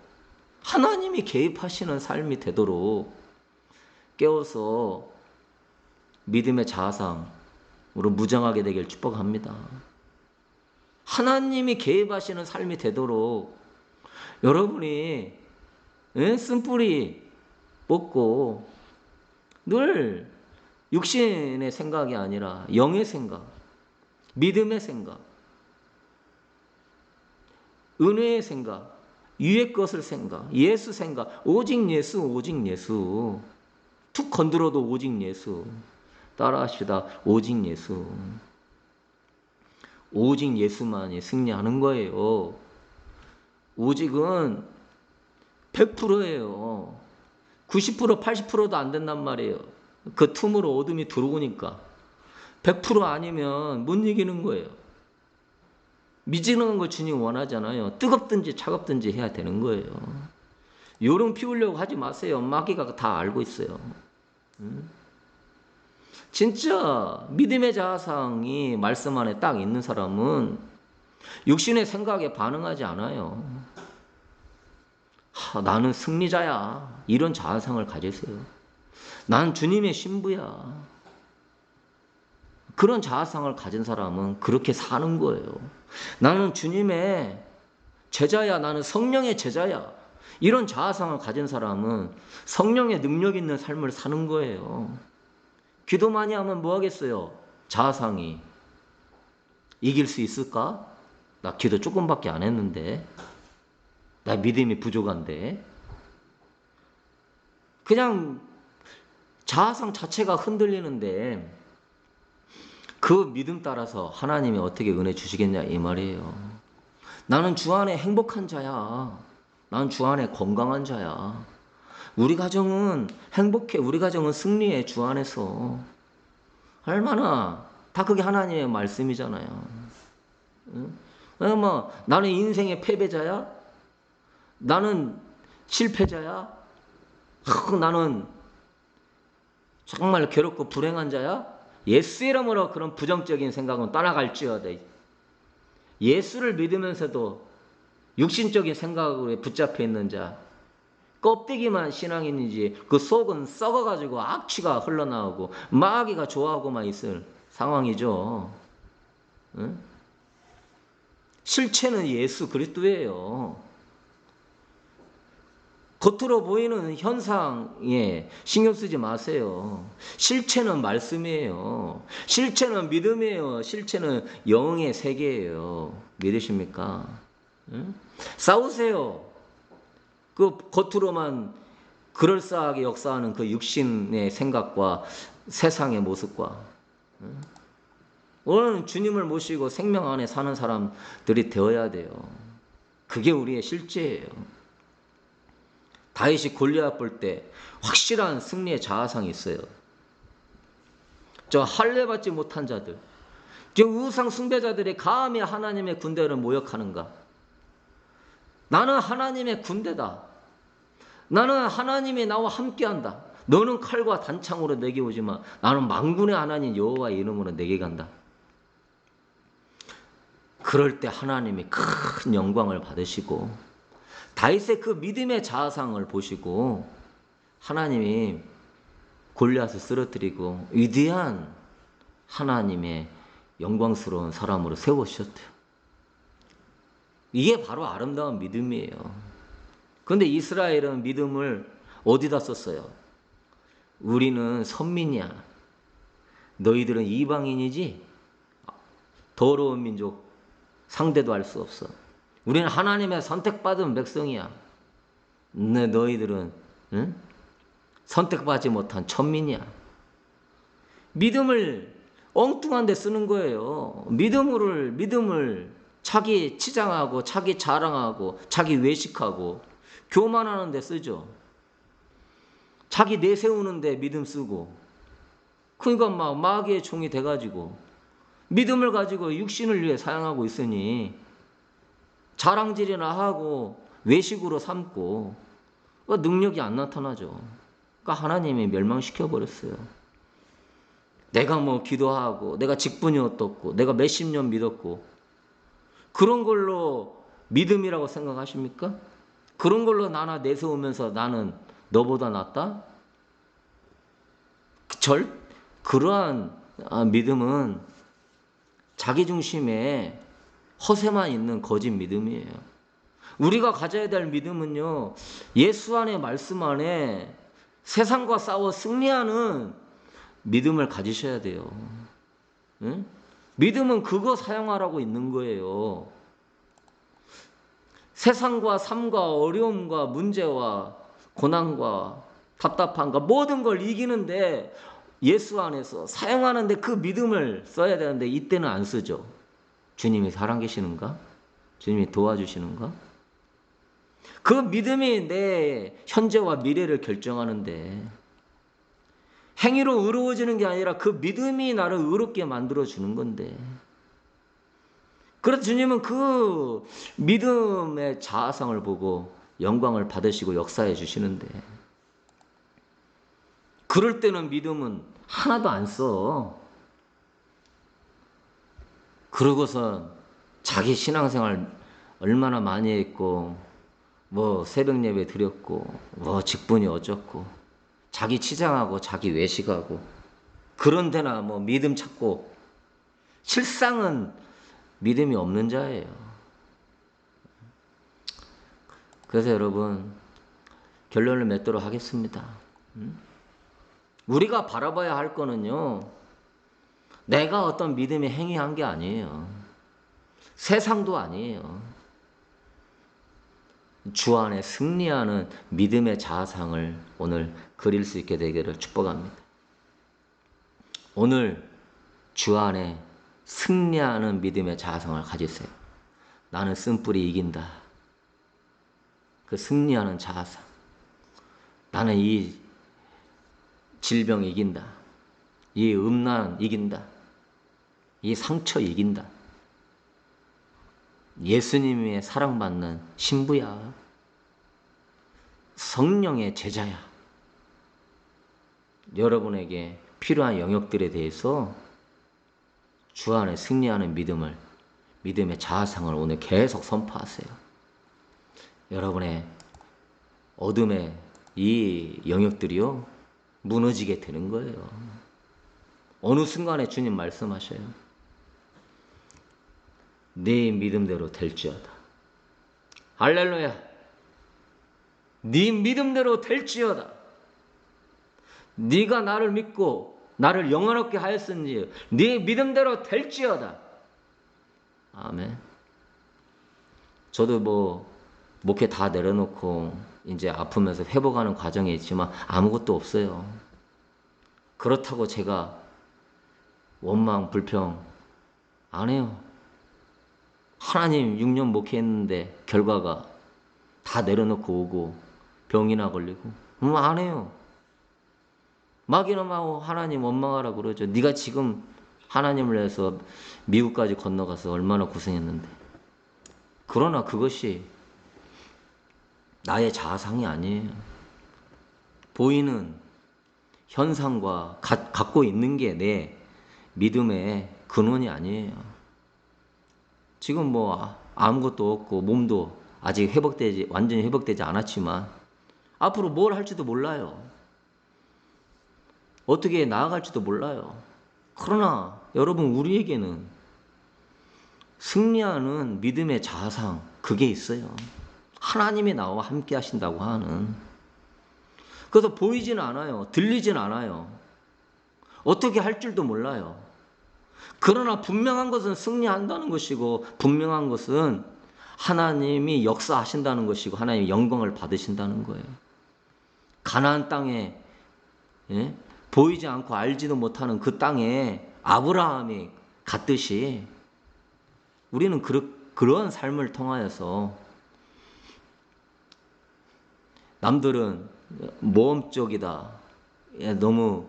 하나님이 개입하시는 삶이 되도록 깨워서 믿음의 자아상으로 무장하게 되길 축복합니다. 하나님이 개입하시는 삶이 되도록 여러분이 쓴뿌리 뽑고 늘 육신의 생각이 아니라 영의 생각, 믿음의 생각, 은혜의 생각, 위의 것을 생각, 예수 생각, 오직 예수, 오직 예수. 툭 건드려도 오직 예수. 따라합시다. 오직 예수. 오직 예수만이 승리하는 거예요. 오직은 100%예요. 90%, 80%도 안 된단 말이에요. 그 틈으로 어둠이 들어오니까. 100% 아니면 못 이기는 거예요. 미지는 걸 주님 원하잖아요. 뜨겁든지 차갑든지 해야 되는 거예요. 요령 피우려고 하지 마세요. 마귀가 다 알고 있어요. 진짜 믿음의 자상이 말씀 안에 딱 있는 사람은 육신의 생각에 반응하지 않아요. 나는 승리자야. 이런 자아상을 가지세요. 난 주님의 신부야. 그런 자아상을 가진 사람은 그렇게 사는 거예요. 나는 주님의 제자야. 나는 성령의 제자야. 이런 자아상을 가진 사람은 성령의 능력 있는 삶을 사는 거예요. 기도 많이 하면 뭐 하겠어요? 자아상이 이길 수 있을까? 나 기도 조금밖에 안 했는데. 나 믿음이 부족한데. 그냥 자아상 자체가 흔들리는데 그 믿음 따라서 하나님이 어떻게 은혜 주시겠냐 이 말이에요. 나는 주 안에 행복한 자야. 나는 주 안에 건강한 자야. 우리 가정은 행복해. 우리 가정은 승리해. 주 안에서. 얼마나 다 그게 하나님의 말씀이잖아요. 응? 뭐 나는 인생의 패배자야? 나는 실패자야? 나는 정말 괴롭고 불행한 자야? 예수 이름으로 그런 부정적인 생각은 떠나갈지어다. 예수를 믿으면서도 육신적인 생각으로 붙잡혀 있는 자, 껍데기만 신앙인이지 그 속은 썩어가지고 악취가 흘러나오고 마귀가 좋아하고만 있을 상황이죠. 응? 실체는 예수 그리스도예요. 겉으로 보이는 현상에 신경 쓰지 마세요. 실체는 말씀이에요. 실체는 믿음이에요. 실체는 영의 세계예요. 믿으십니까? 응? 싸우세요. 그 겉으로만 그럴싸하게 역사하는 그 육신의 생각과 세상의 모습과. 응? 오늘은 주님을 모시고 생명 안에 사는 사람들이 되어야 돼요. 그게 우리의 실제예요. 다윗이 골리앗 볼 때 확실한 승리의 자아상이 있어요. 저 할례 받지 못한 자들, 저 우상 숭배자들이 감히 하나님의 군대를 모욕하는가? 나는 하나님의 군대다. 나는 하나님이 나와 함께한다. 너는 칼과 단창으로 내게 오지만 나는 만군의 하나님 여호와의 이름으로 내게 간다. 그럴 때 하나님이 큰 영광을 받으시고 다윗의 그 믿음의 자아상을 보시고 하나님이 골리앗을 쓰러뜨리고 위대한 하나님의 영광스러운 사람으로 세우셨대요. 이게 바로 아름다운 믿음이에요. 그런데 이스라엘은 믿음을 어디다 썼어요? 우리는 선민이야. 너희들은 이방인이지? 더러운 민족 상대도 할 수 없어. 우리는 하나님의 선택받은 백성이야. 근데 너희들은 응? 선택받지 못한 천민이야. 믿음을 엉뚱한 데 쓰는 거예요. 믿음을 자기 치장하고 자기 자랑하고 자기 외식하고 교만하는 데 쓰죠. 자기 내세우는 데 믿음 쓰고. 그러니까 막 마귀의 종이 돼가지고 믿음을 가지고 육신을 위해 사용하고 있으니 자랑질이나 하고 외식으로 삼고 능력이 안 나타나죠. 그러니까 하나님이 멸망시켜 버렸어요. 내가 뭐 기도하고 내가 직분이 어떻고 내가 몇십 년 믿었고 그런 걸로 믿음이라고 생각하십니까? 그런 걸로 나나 내세우면서 나는 너보다 낫다? 그러한 믿음은 자기중심에 허세만 있는 거짓 믿음이에요. 우리가 가져야 될 믿음은요, 예수 안에 말씀 안에 세상과 싸워 승리하는 믿음을 가지셔야 돼요. 응? 믿음은 그거 사용하라고 있는 거예요. 세상과 삶과 어려움과 문제와 고난과 답답함과 모든 걸 이기는데 예수 안에서 사용하는데 그 믿음을 써야 되는데 이때는 안 쓰죠. 주님이 살아계시는가? 주님이 도와주시는가? 그 믿음이 내 현재와 미래를 결정하는데 행위로 의로워지는 게 아니라 그 믿음이 나를 의롭게 만들어주는 건데, 그래서 주님은 그 믿음의 자아상을 보고 영광을 받으시고 역사해 주시는데, 그럴 때는 믿음은 하나도 안 써. 그러고선 자기 신앙생활 얼마나 많이 했고, 뭐 새벽 예배 드렸고, 뭐 직분이 어쩌고, 자기 치장하고 자기 외식하고, 그런 데나 뭐 믿음 찾고, 실상은 믿음이 없는 자예요. 그래서 여러분, 결론을 맺도록 하겠습니다. 우리가 바라봐야 할 거는요, 내가 어떤 믿음의 행위한 게 아니에요. 세상도 아니에요. 주 안에 승리하는 믿음의 자아상을 오늘 그릴 수 있게 되기를 축복합니다. 오늘 주 안에 승리하는 믿음의 자아상을 가지세요. 나는 쓴뿌리 이긴다. 그 승리하는 자아상. 나는 이 질병 이긴다. 이 음란 이긴다. 이 상처 이긴다. 예수님의 사랑받는 신부야. 성령의 제자야. 여러분에게 필요한 영역들에 대해서 주 안에 승리하는 믿음의 자아상을 오늘 계속 선포하세요. 여러분의 어둠의 이 영역들이요, 무너지게 되는 거예요. 어느 순간에 주님 말씀하셔요. 네 믿음대로 될지어다. 할렐루야. 네 믿음대로 될지어다. 네가 나를 믿고 나를 영원하게 하였으니 네 믿음대로 될지어다. 아멘. 저도 뭐 목회 다 내려놓고 이제 아프면서 회복하는 과정에 있지만 아무것도 없어요. 그렇다고 제가 원망, 불평 안 해요. 하나님 6년 목회했는데 결과가 다 내려놓고 오고 병이나 걸리고 안 해요. 막이놈하고 하나님 원망하라 그러죠. 네가 지금 하나님을 위해서 미국까지 건너가서 얼마나 고생했는데. 그러나 그것이 나의 자아상이 아니에요. 보이는 현상과 갖고 있는 게 내 믿음의 근원이 아니에요. 지금 뭐 아무것도 없고 몸도 아직 완전히 회복되지 않았지만 앞으로 뭘 할지도 몰라요. 어떻게 나아갈지도 몰라요. 그러나 여러분, 우리에게는 승리하는 믿음의 자아상, 그게 있어요. 하나님이 나와 함께 하신다고 하는. 그래서 보이지는 않아요. 들리진 않아요. 어떻게 할 줄도 몰라요. 그러나 분명한 것은 승리한다는 것이고, 분명한 것은 하나님이 역사하신다는 것이고, 하나님이 영광을 받으신다는 거예요. 가나안 땅에, 예? 보이지 않고 알지도 못하는 그 땅에 아브라함이 갔듯이 우리는 그런 삶을 통하여서, 남들은 모험적이다, 너무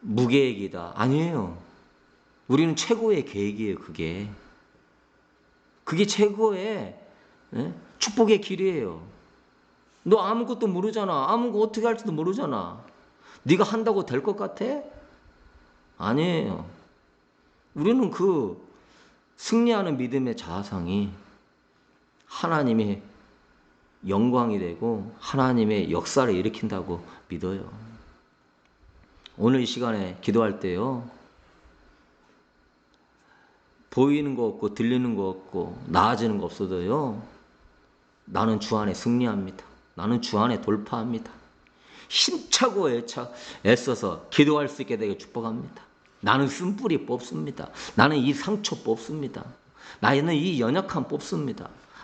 무계획이다. 아니에요. 우리는 최고의 계획이에요. 그게 최고의 축복의 길이에요. 너 아무것도 모르잖아. 아무것도 어떻게 할지도 모르잖아. 네가 한다고 될 것 같아? 아니에요. 우리는 그 승리하는 믿음의 자아상이 하나님의 영광이 되고 하나님의 역사를 일으킨다고 믿어요. 오늘 이 시간에 기도할 때요, 보이는 거 없고 들리는 거 없고 나아지는 거 없어도요, 나는 주 안에 승리합니다. 나는 주 안에 돌파합니다. 힘차고 애써서 기도할 수 있게 되게 축복합니다. 나는 쓴뿌리 뽑습니다. 나는 이 상처 뽑습니다. 나는 이 연약함 뽑습니다.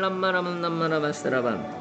아말람마라만남마라마스라반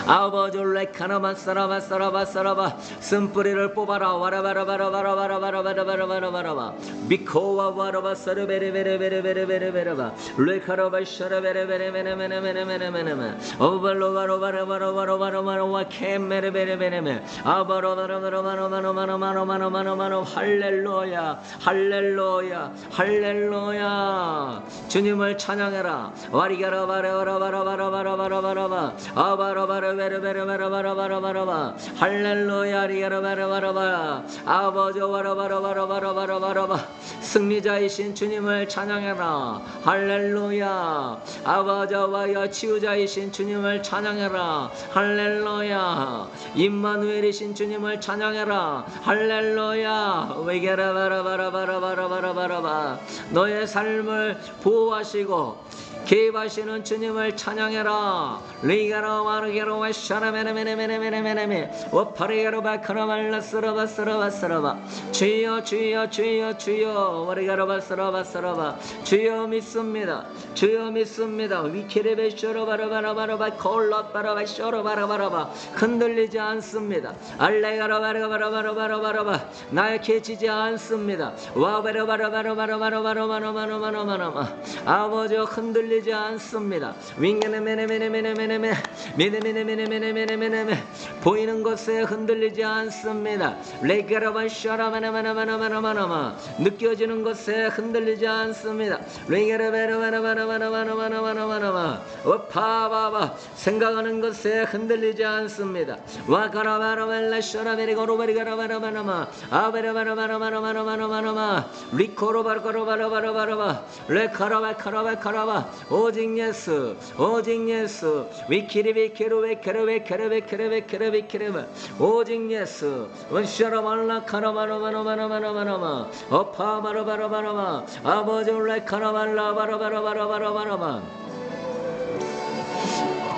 아버지 레카나마사라마사라바사라바 쓴뿌리를 뽑아라 와라바라바라바라바라바라바라바라바라바 미코와 와라바사르베레베레베레베레베레베레바 레카라바샤라베레베레베레베레베레베레베레 오발로바로바라바라바라바라바라바 캠메레베레베레베 아바로바라바라바라바라바라바라바라바라 할렐루야 할렐루야 할렐루야 주님을 찬양해라 와리가라바라바라바라바라바라바라바 아바라바라 베르베르베르베르베르베르 할렐루야 리가라바라바라바 아버지 와라바라바라바라바라바라바 승리자이신 주님을 찬양해라 할렐루야 아버지와 치유자이신 주님을 찬양해라 할렐루야 임마누엘이신 주님을 찬양해라 할렐루야 외게라바라바라바라바라바라바 너의 삶을 보호하시고 개입하시는 주님을 찬양해라. 리가로 마르게로 와샤라메네메네메네메네메네 오파리가로 바카라말라스라바스라바스라바 주여 주여 주여 주여 와리가로 바스라바스라바 주여 믿습니다. 주여 믿습니다. 위키레베쇼로바라바라바라바 콜라바라바쇼로바라바라바 흔들리지 않습니다. 알레가라바라바라바라바라바라바 나에 깨지지 않습니다. 와바라바라바라바라바라바라바라바라바라바라바 아버지 흔들리지 않습니다. 윙게네메네메네메네메네 미네메네메네메네메네메네 보이는 것에 흔들리지 않습니다. 레게라바샤라바나바나바나바나바나바 느껴지는 것에 흔들리지 않습니다. 레게라바라바라바라바라바라바라바라바라바 오파바바 생각하는 것에 흔들리지 않습니다. 와카라바라발라샤라베리고로바리가라바라바나마 아베라바라바라바라바라바라바라바 리코로바르코로바라바라바라바 레카라바카라바카라바 오직 예수 오직 예수 위키리비키루베키루베키루베키루베키루베키루베 오직 예수 원샤라발라카라바라바라바라바라바라바 어파바라바라바라바 아버지 레카라발라바라바라바라바라바라바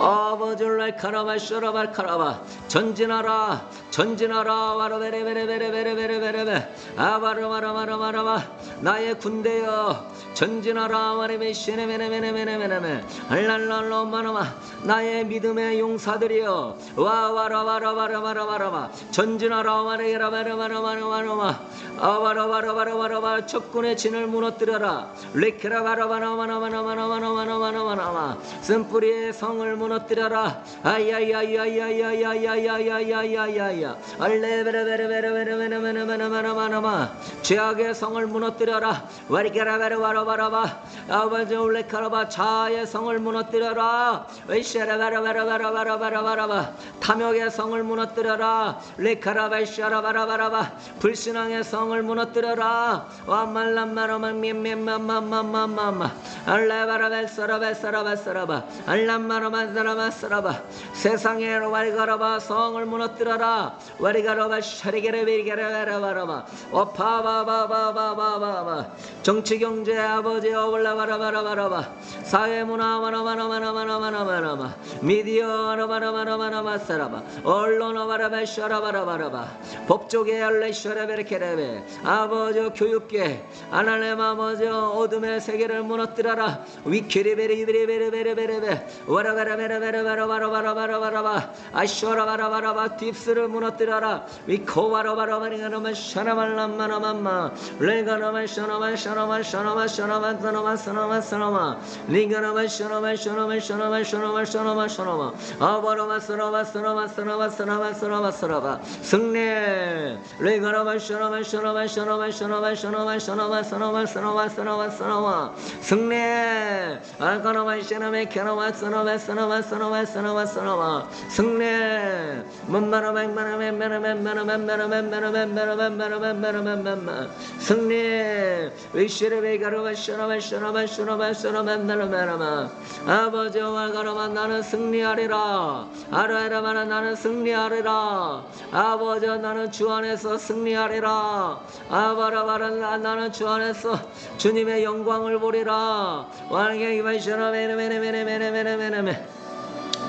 아버지 레카라바쇼라발카라바 전진하라 전진하라 와라베레베레베레베레베레베레 아바라바라바라바라바 나의 군대여 전진하라 와레베시네메네메네메네메네 알랄랄로마나마 나의 믿음의 용사들이여 와와라바라바라바라바라바 전진하라 와레라바라바라바라바라바 아바라바라바라바라바 적군의 진을 무너뜨려라 레키라바라바라바라바라바라바라바라바라바라바 쓴뿌리의 성을 무너뜨려라 아야야야야야야야야야야야야야 알레베레베레베레베레베레베레베레베레 죄악의 성을 무너뜨려라 와리카라베레바라바라바 아버지 올레카라바 자아의 성을 무너뜨려라 웨시라바라바라바라바라바라바 탐욕의 성을 무너뜨려라 레카라바샤라바라바라바 불신앙의 성을 무너뜨려라 와말람마라마미미마마마마마 알레바라베사라베사라바사라바 알람마라바사라바사라바 세상의 와리가라바 성을 무너뜨려라 와리가라바 샤리게레베리게레바라바라바 오파바바바바바바바 정치 경제 아버지 어블라바라바라바라바 사회 문화 마나마나마나마나마나마나마 미디어 마나마나마나마사라바 언론 어바라바샤라바라바라바 법조계 알레샤라베르케레베 아버지 교육계 아날레마 아버지 어둠의 세계를 무너뜨려라 위키리베리베리베레베레베레 와라바라베레베레바라바라바라바라바 아쇼라바라바라바 딥스를 무너뜨려라 위코바라바라바리가나마 샤나말람마나맘마 레가나마 샤나마 샤나마 샤나마 샤나마 사나마 사나마 사나마 리가나마 샤나마 샤나마 샤나마 샤나마 샤나마 샤나마 아바라마 사나마 사나마 사나마 사나마 사나마 사나마 승리 레가나마 샤나마 샤나마 샤나마 샤나마 샤나마 샤나마 사나마 사나마 사나마 사나마 승리 알가나마 샤나마 캐나마 사나마 사나마 사나마 사나마 사나마 승리 만마라만마라만마라만마라만마라만마라만마라만마라만마라만마라만마라만 승리 위시르베가르바샤라바샤라바샤라바샤라바샤라바샤라바샤라바 아버지와 가라만 나는 승리하리라 아라라마나 나는 승리하리라 아버지 나는 주 안에서 승리하리라 아바라바라 나는 주 안에서 주님의 영광을 보리라 와르게이바샤라베레베레베레베레베레베레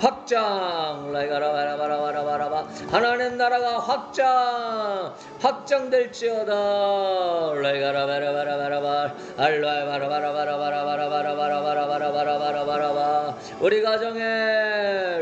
확장 하나님 나라가 확장될지어다. 우리 가정에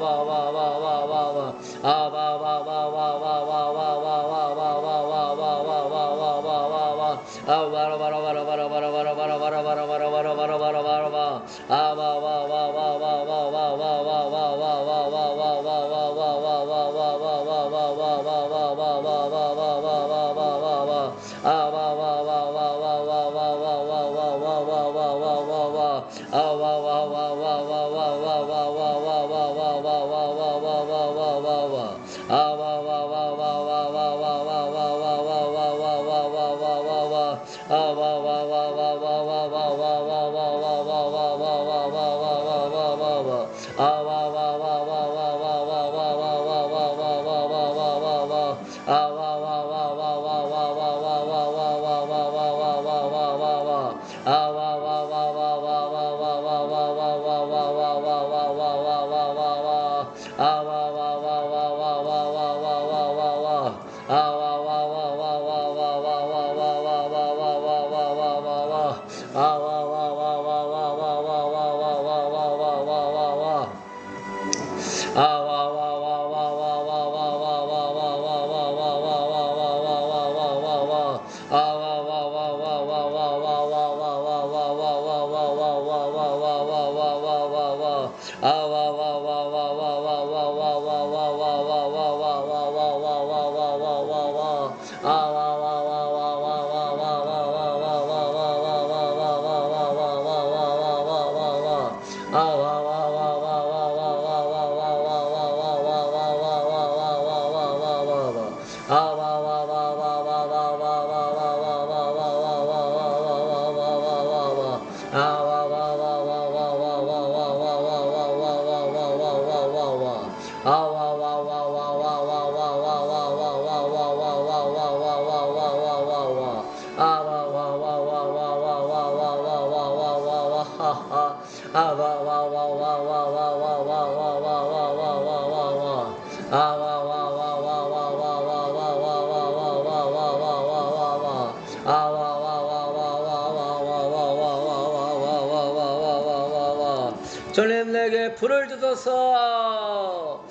주님 내게 불을 주소서.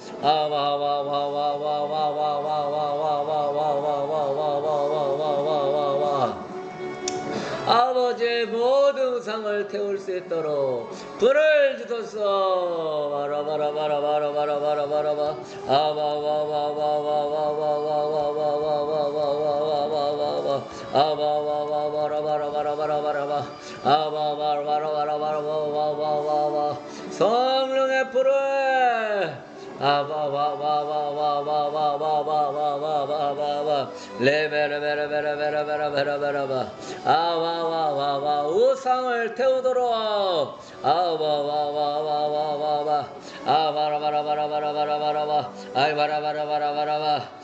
아버지의 모든 상을 태울 수 있도록 불을 주소서. 바라바라바라바라바라바라바라바 성령의 불을 레베레베레베레베레베레베레베레바 우상을 태우도록 바라바라바라바라바라바라바 아이바라바라바라바라바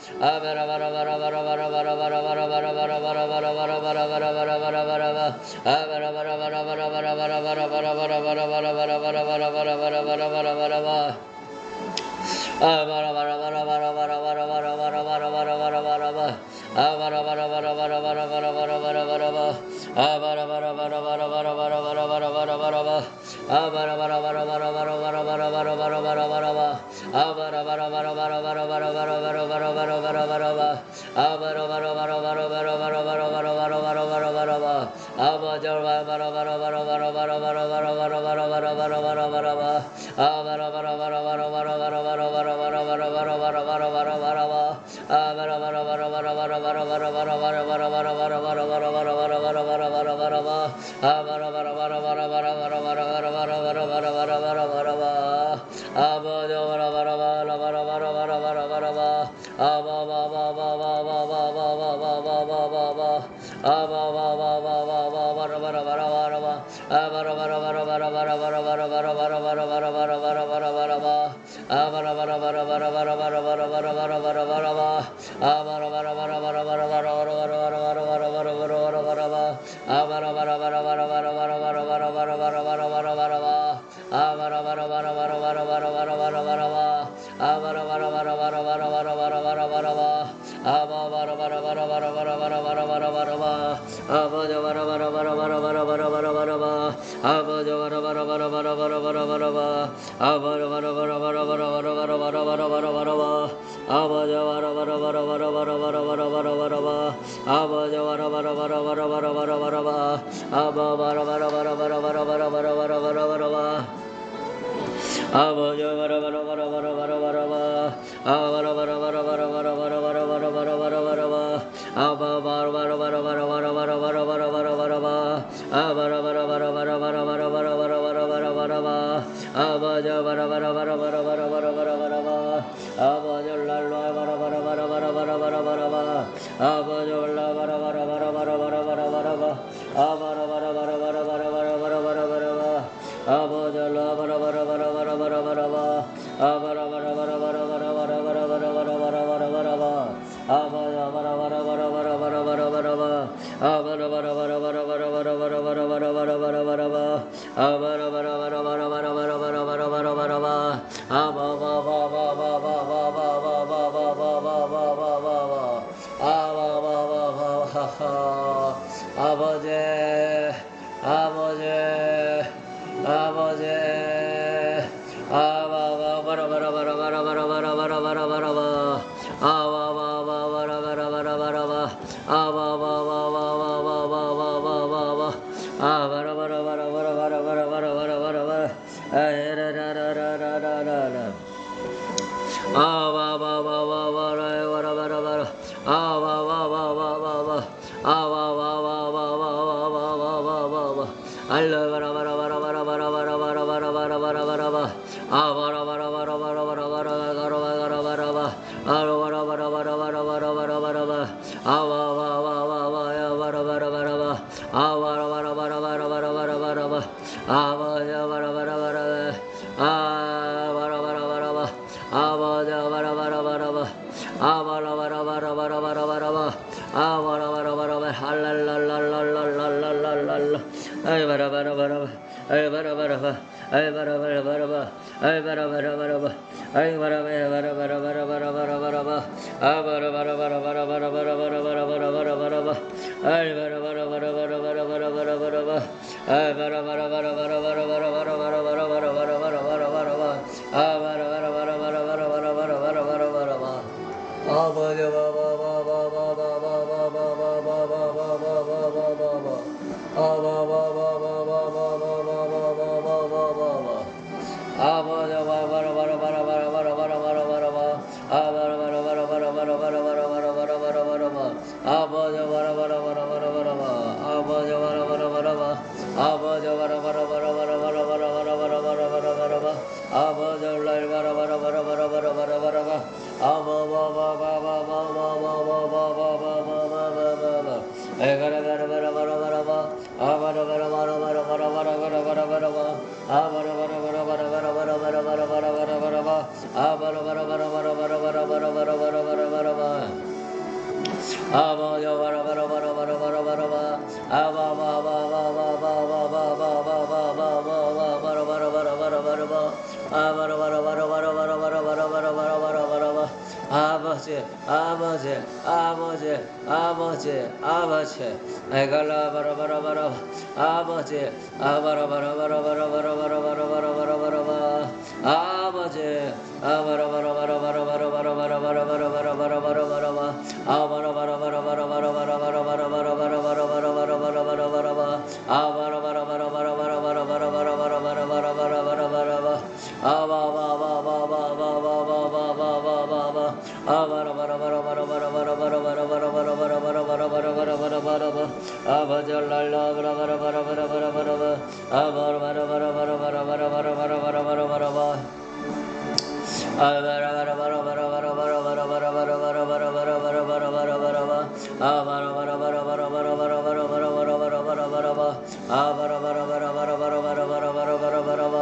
아버지, 아버지, 아버지, 아버지, 아버지, 에갈라 바라바라바라, 아버지, 아바라바라바라바라바라바라바라바라바라바라, 아버지, 아바라바라바라바라바라바라바라바라바라바라바라바라바라바, 아바라바라바라바라바라바라바라바라바라바라바라바라바라바라바, 아바라바라바라바라바라바라바라바라바라바라바라바라바,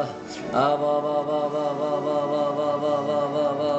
아바바바바바바바바바바바바바,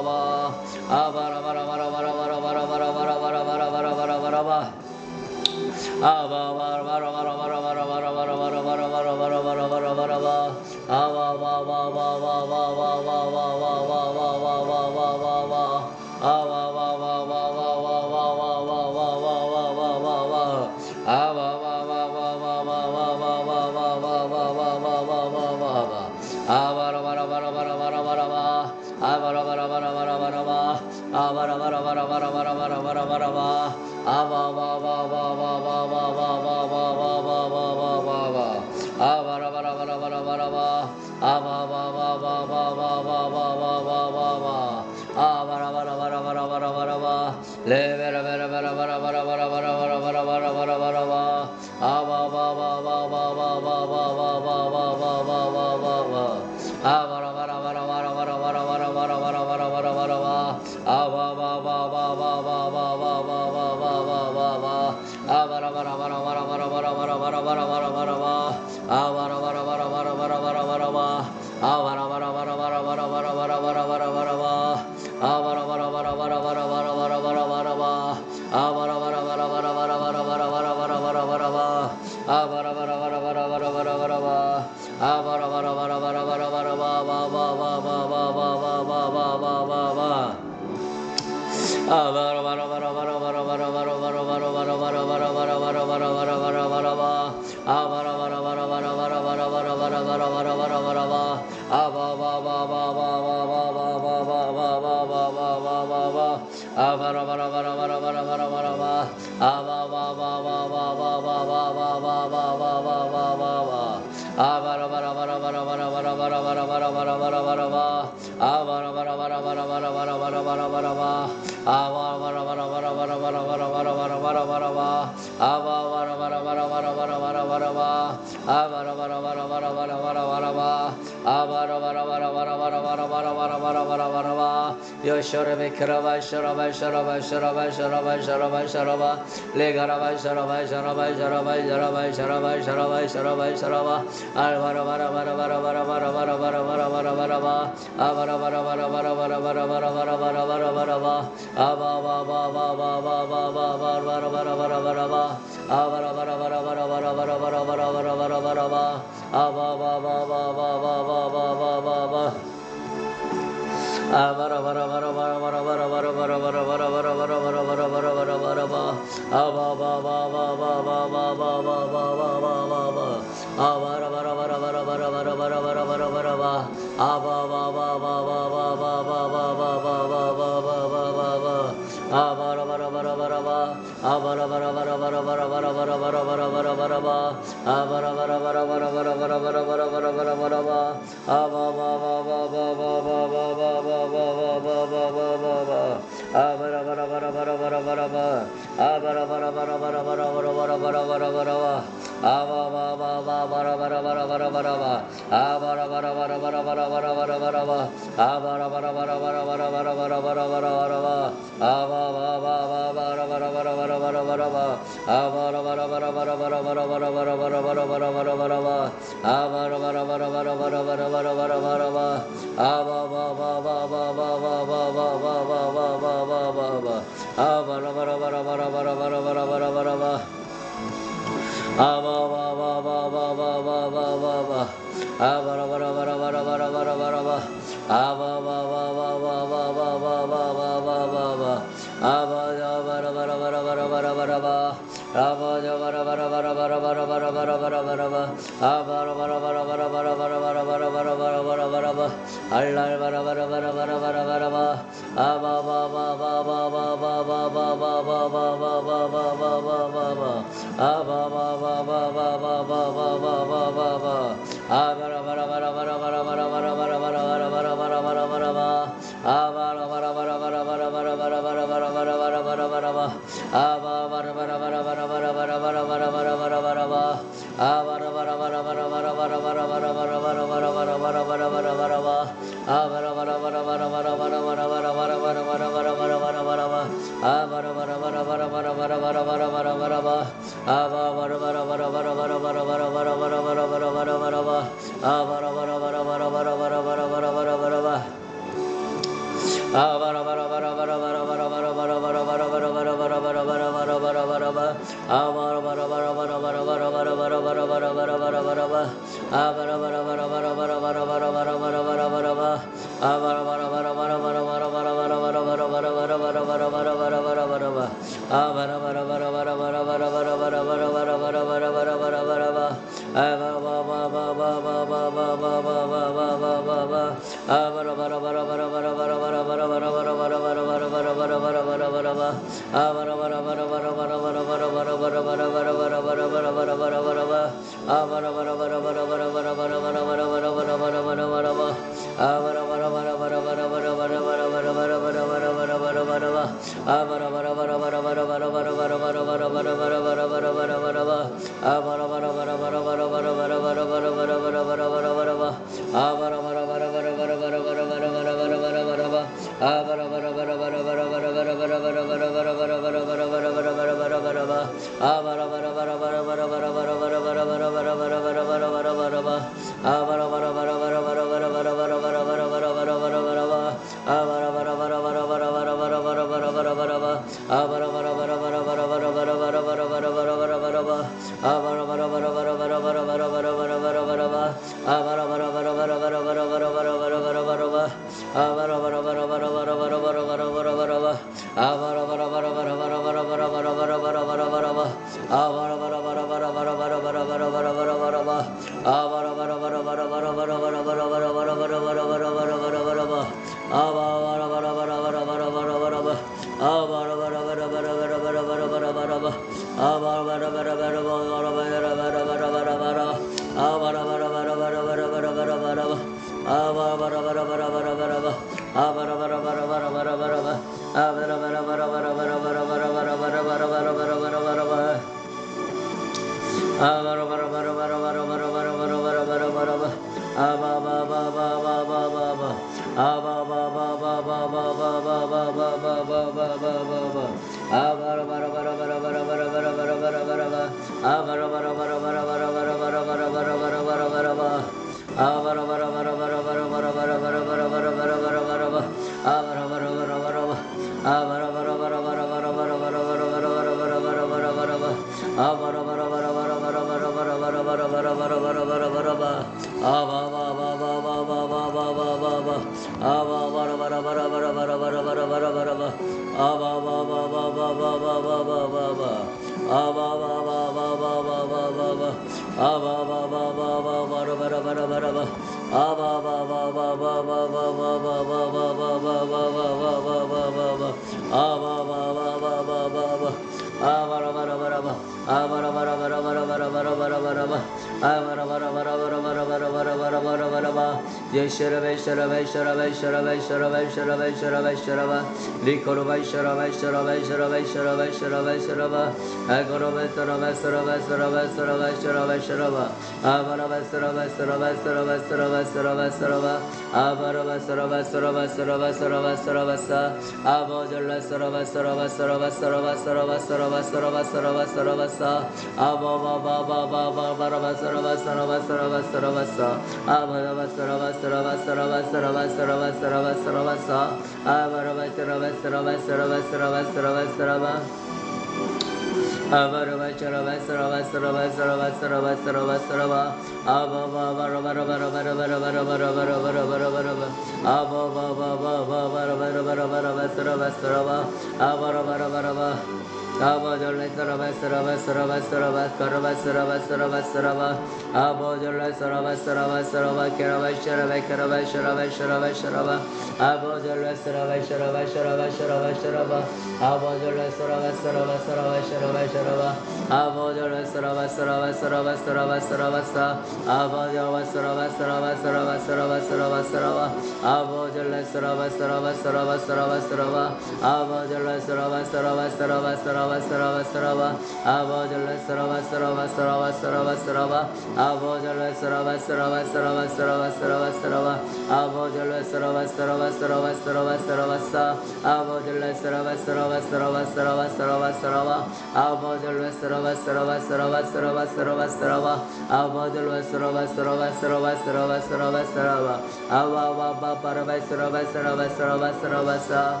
sarava sarava sarava abojala sarava sarava sarava sarava sarava abojala sarava sarava sarava sarava sarava sarava abojala sarava sarava sarava sarava sarava sa abojala sarava sarava sarava sarava sarava sarava abojala sarava sarava sarava sarava sarava sarava abojala sarava sarava sarava sarava sarava sarava ababa parava sarava sarava sarava sarava sa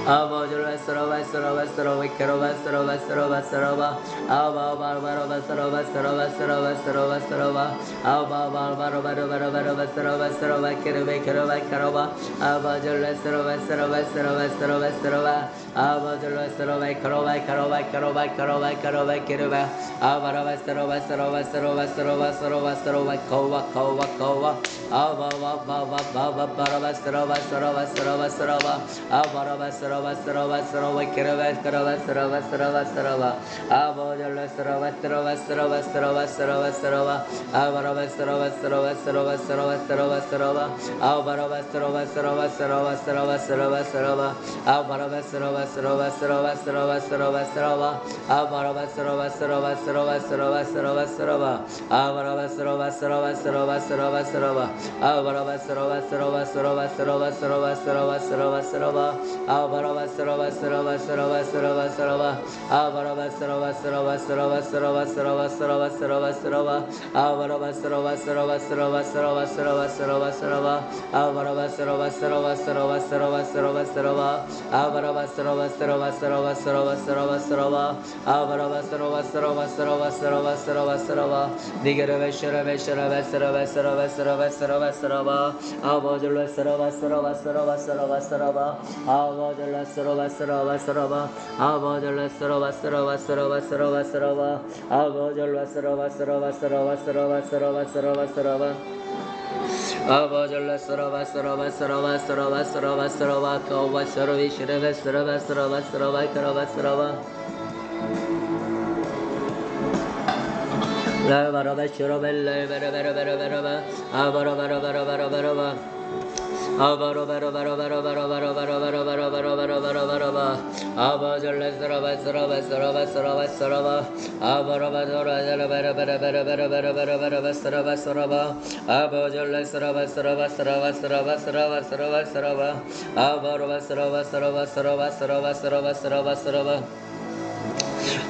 abojala sarava sarava sarava karava sarava sarava sarava ababa parava sarava sarava sarava sarava sarava ababa parava sarava sarava karava karava karava abojala sarava sarava sarava sarava sarava abojala sarava karava karava karava karava karava karava abarava sarava sarava sarava sarava sarava sarava kova kova kova ababa baba parava sarava sarava sarava sarava abarava sarava sarava sarava karava karava sarava sarava sarava abojala sarava sarava sarava sarava sarava sarava abarava sarava sarava sarava sarava sarava sarava abarava sarava sarava sarava sarava sarava sarava abarava sarava sarava sarava sarava sarava sarava abarava sarava sarava sarava sarava sarava sarava abarava sarava sarava sarava sarava sarava abarava sarava sarava sarava sarava sarava sarava sarava sarava abarava sarava sarava sarava sarava sarava abarava sarava sarava sarava sarava sarava sarava sarava sarava abarava sarava sarava sarava sarava sarava sarava sarava abarava sarava sarava sarava sarava sarava sarava abarava sarava sarava sarava sarava sarava sarava abarava sarava sarava sarava sarava sarava sarava digarava sharava sharava sarava sarava sarava sarava sarava abojala sarava sarava sarava sarava sarava abojala sarava sarava sarava abojala sarava sarava sarava sarava sarava abojala sarava sarava sarava sarava sarava sarava sarava abojala sarava sarava sarava sarava sarava sarava kava sarvi sharava sarava sarava sarava karava sarava la barava sharava la bara bara bara bara abara bara bara bara bara abara bara bara bara bara bara bara bara bara bara bara bara bara bara abajala sarava sarava sarava sarava sarava abara bara bara bara bara bara bara bara bara bara sarava sarava abajala sarava sarava sarava sarava sarava sarava sarava abara sarava sarava sarava sarava sarava sarava sarava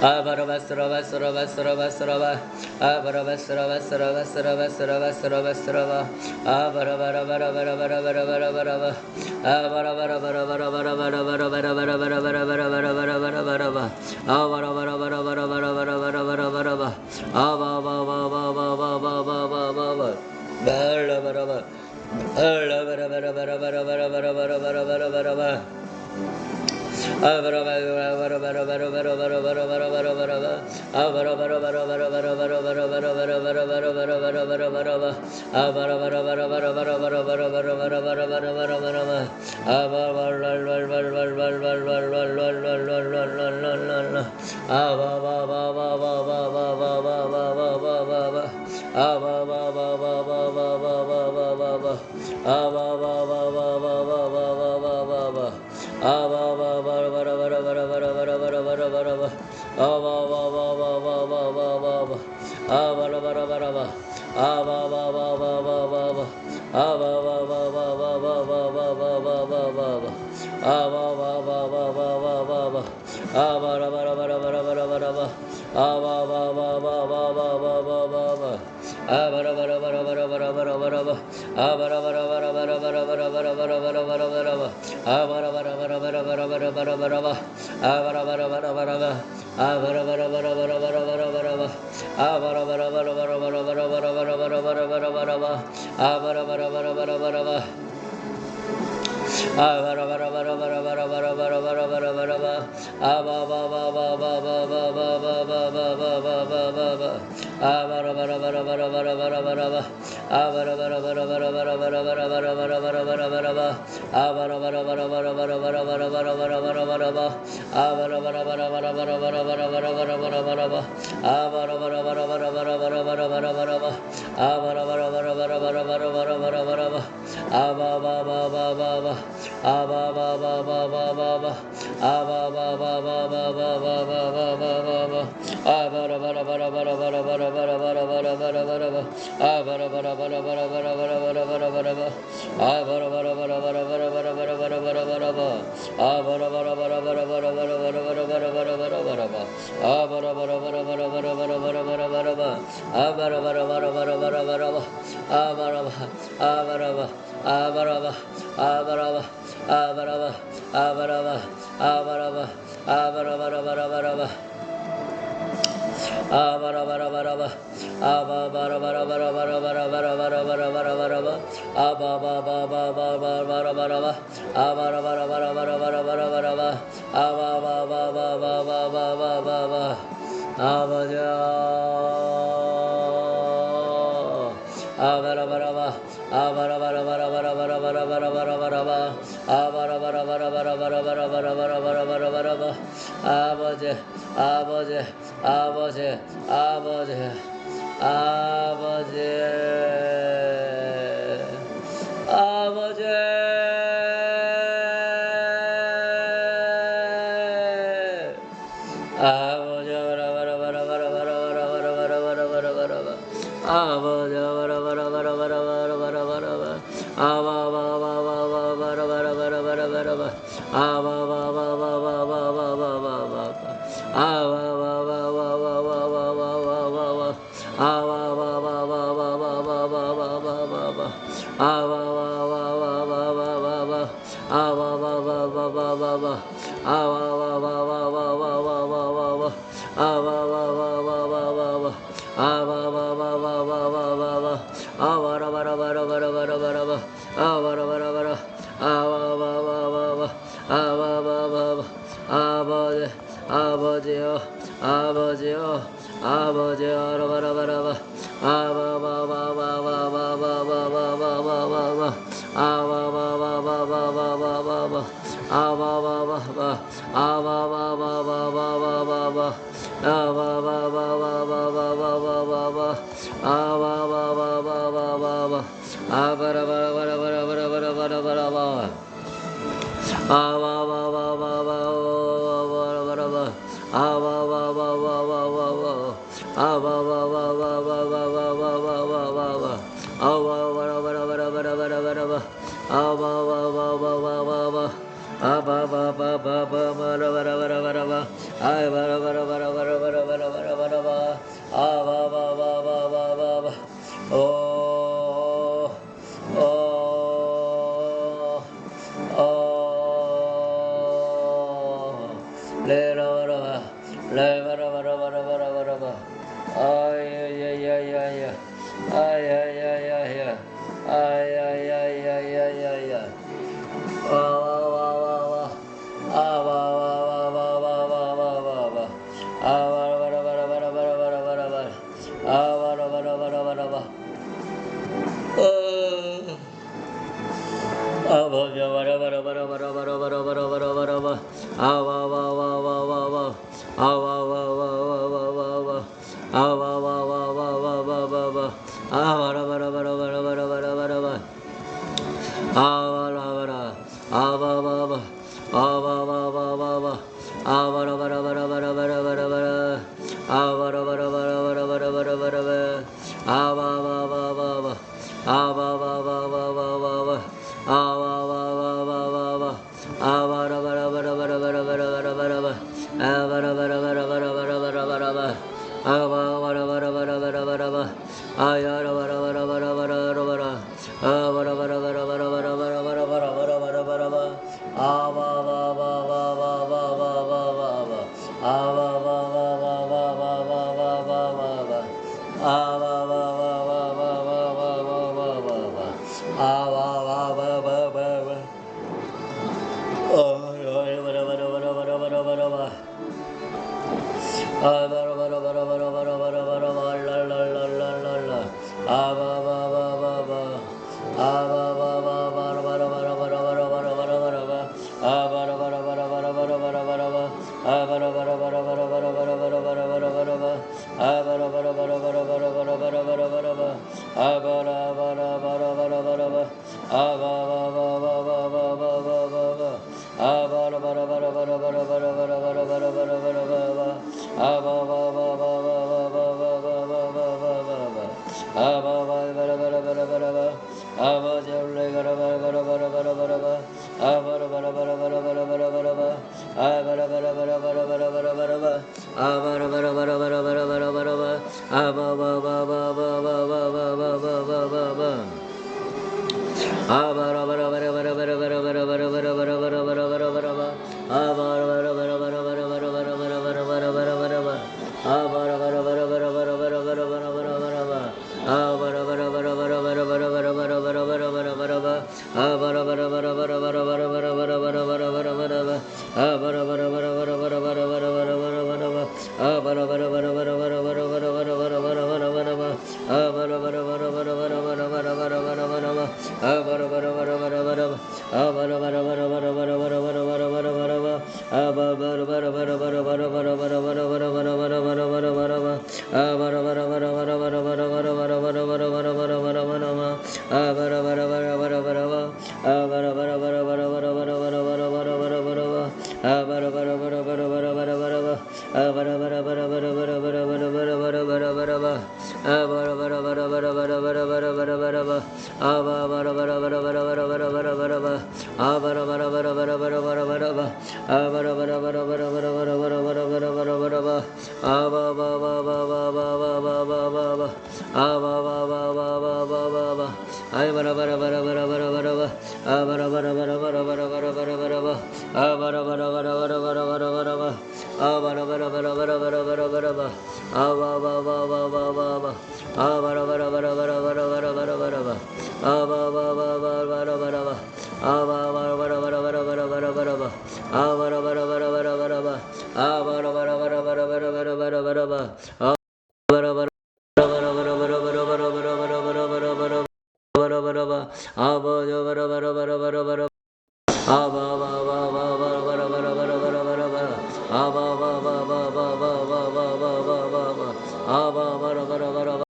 abarava sarava sarava sarava sarava abarava sarava sarava sarava sarava sarava sarava abarava bara bara bara bara bara bara bara abarava bara bara bara bara bara bara bara bara bara bara bara bara bara bara bara abarava bara bara bara bara bara bara bara bara aba ba ba ba ba ba ba ba ba ba ba bara bara bara bara bara bara bara bara bara bara bara bara bara bara abara bara bara bara bara bara bara bara bara bara bara bara abara bara bara bara bara bara bara bara bara bara bara bara bara bara bara abara bara bara bara bara bara bara bara bara bara bara bara bara bara abara wal wal wal wal wal wal wal wal wal wal wal wal wal wal wal aba ba ba ba ba ba ba ba ba ba ba ba ba ba aba ba ba ba ba ba ba ba ba ba ba aba ba ba ba ba ba ba ba ba ba ba aba ba ba bara bara bara bara bara bara bara bara bara aba ba ba ba ba ba ba ba ba aba bara bara bara ba aba ba ba ba ba ba ba aba ba ba ba ba ba ba ba ba ba ba ba ba aba ba ba ba ba ba ba ba aba bara bara bara bara bara bara ba aba ba ba ba ba ba ba ba ba ba aba bara bara bara bara bara bara bara ba aba bara bara bara bara bara bara bara bara bara bara bara ba aba bara bara bara bara bara bara bara bara ba aba bara bara bara bara ba aba bara bara bara bara bara bara bara ba aba bara bara bara bara bara bara bara bara bara bara bara ba aba bara bara bara bara bara ba abara bara bara bara bara bara bara bara bara bara ba aba ba ba ba ba ba ba ba ba ba ba ba ba ba ba ba abara bara bara bara bara bara bara ba abara bara bara bara bara bara bara bara bara bara bara bara ba abara bara bara bara bara bara bara bara bara bara bara ba abara bara bara bara bara bara bara bara bara bara bara ba abara bara bara bara bara bara bara bara bara ba abara bara bara bara bara bara bara bara bara ba aba ba ba ba ba ba aba ba ba ba ba ba ba aba ba ba ba ba ba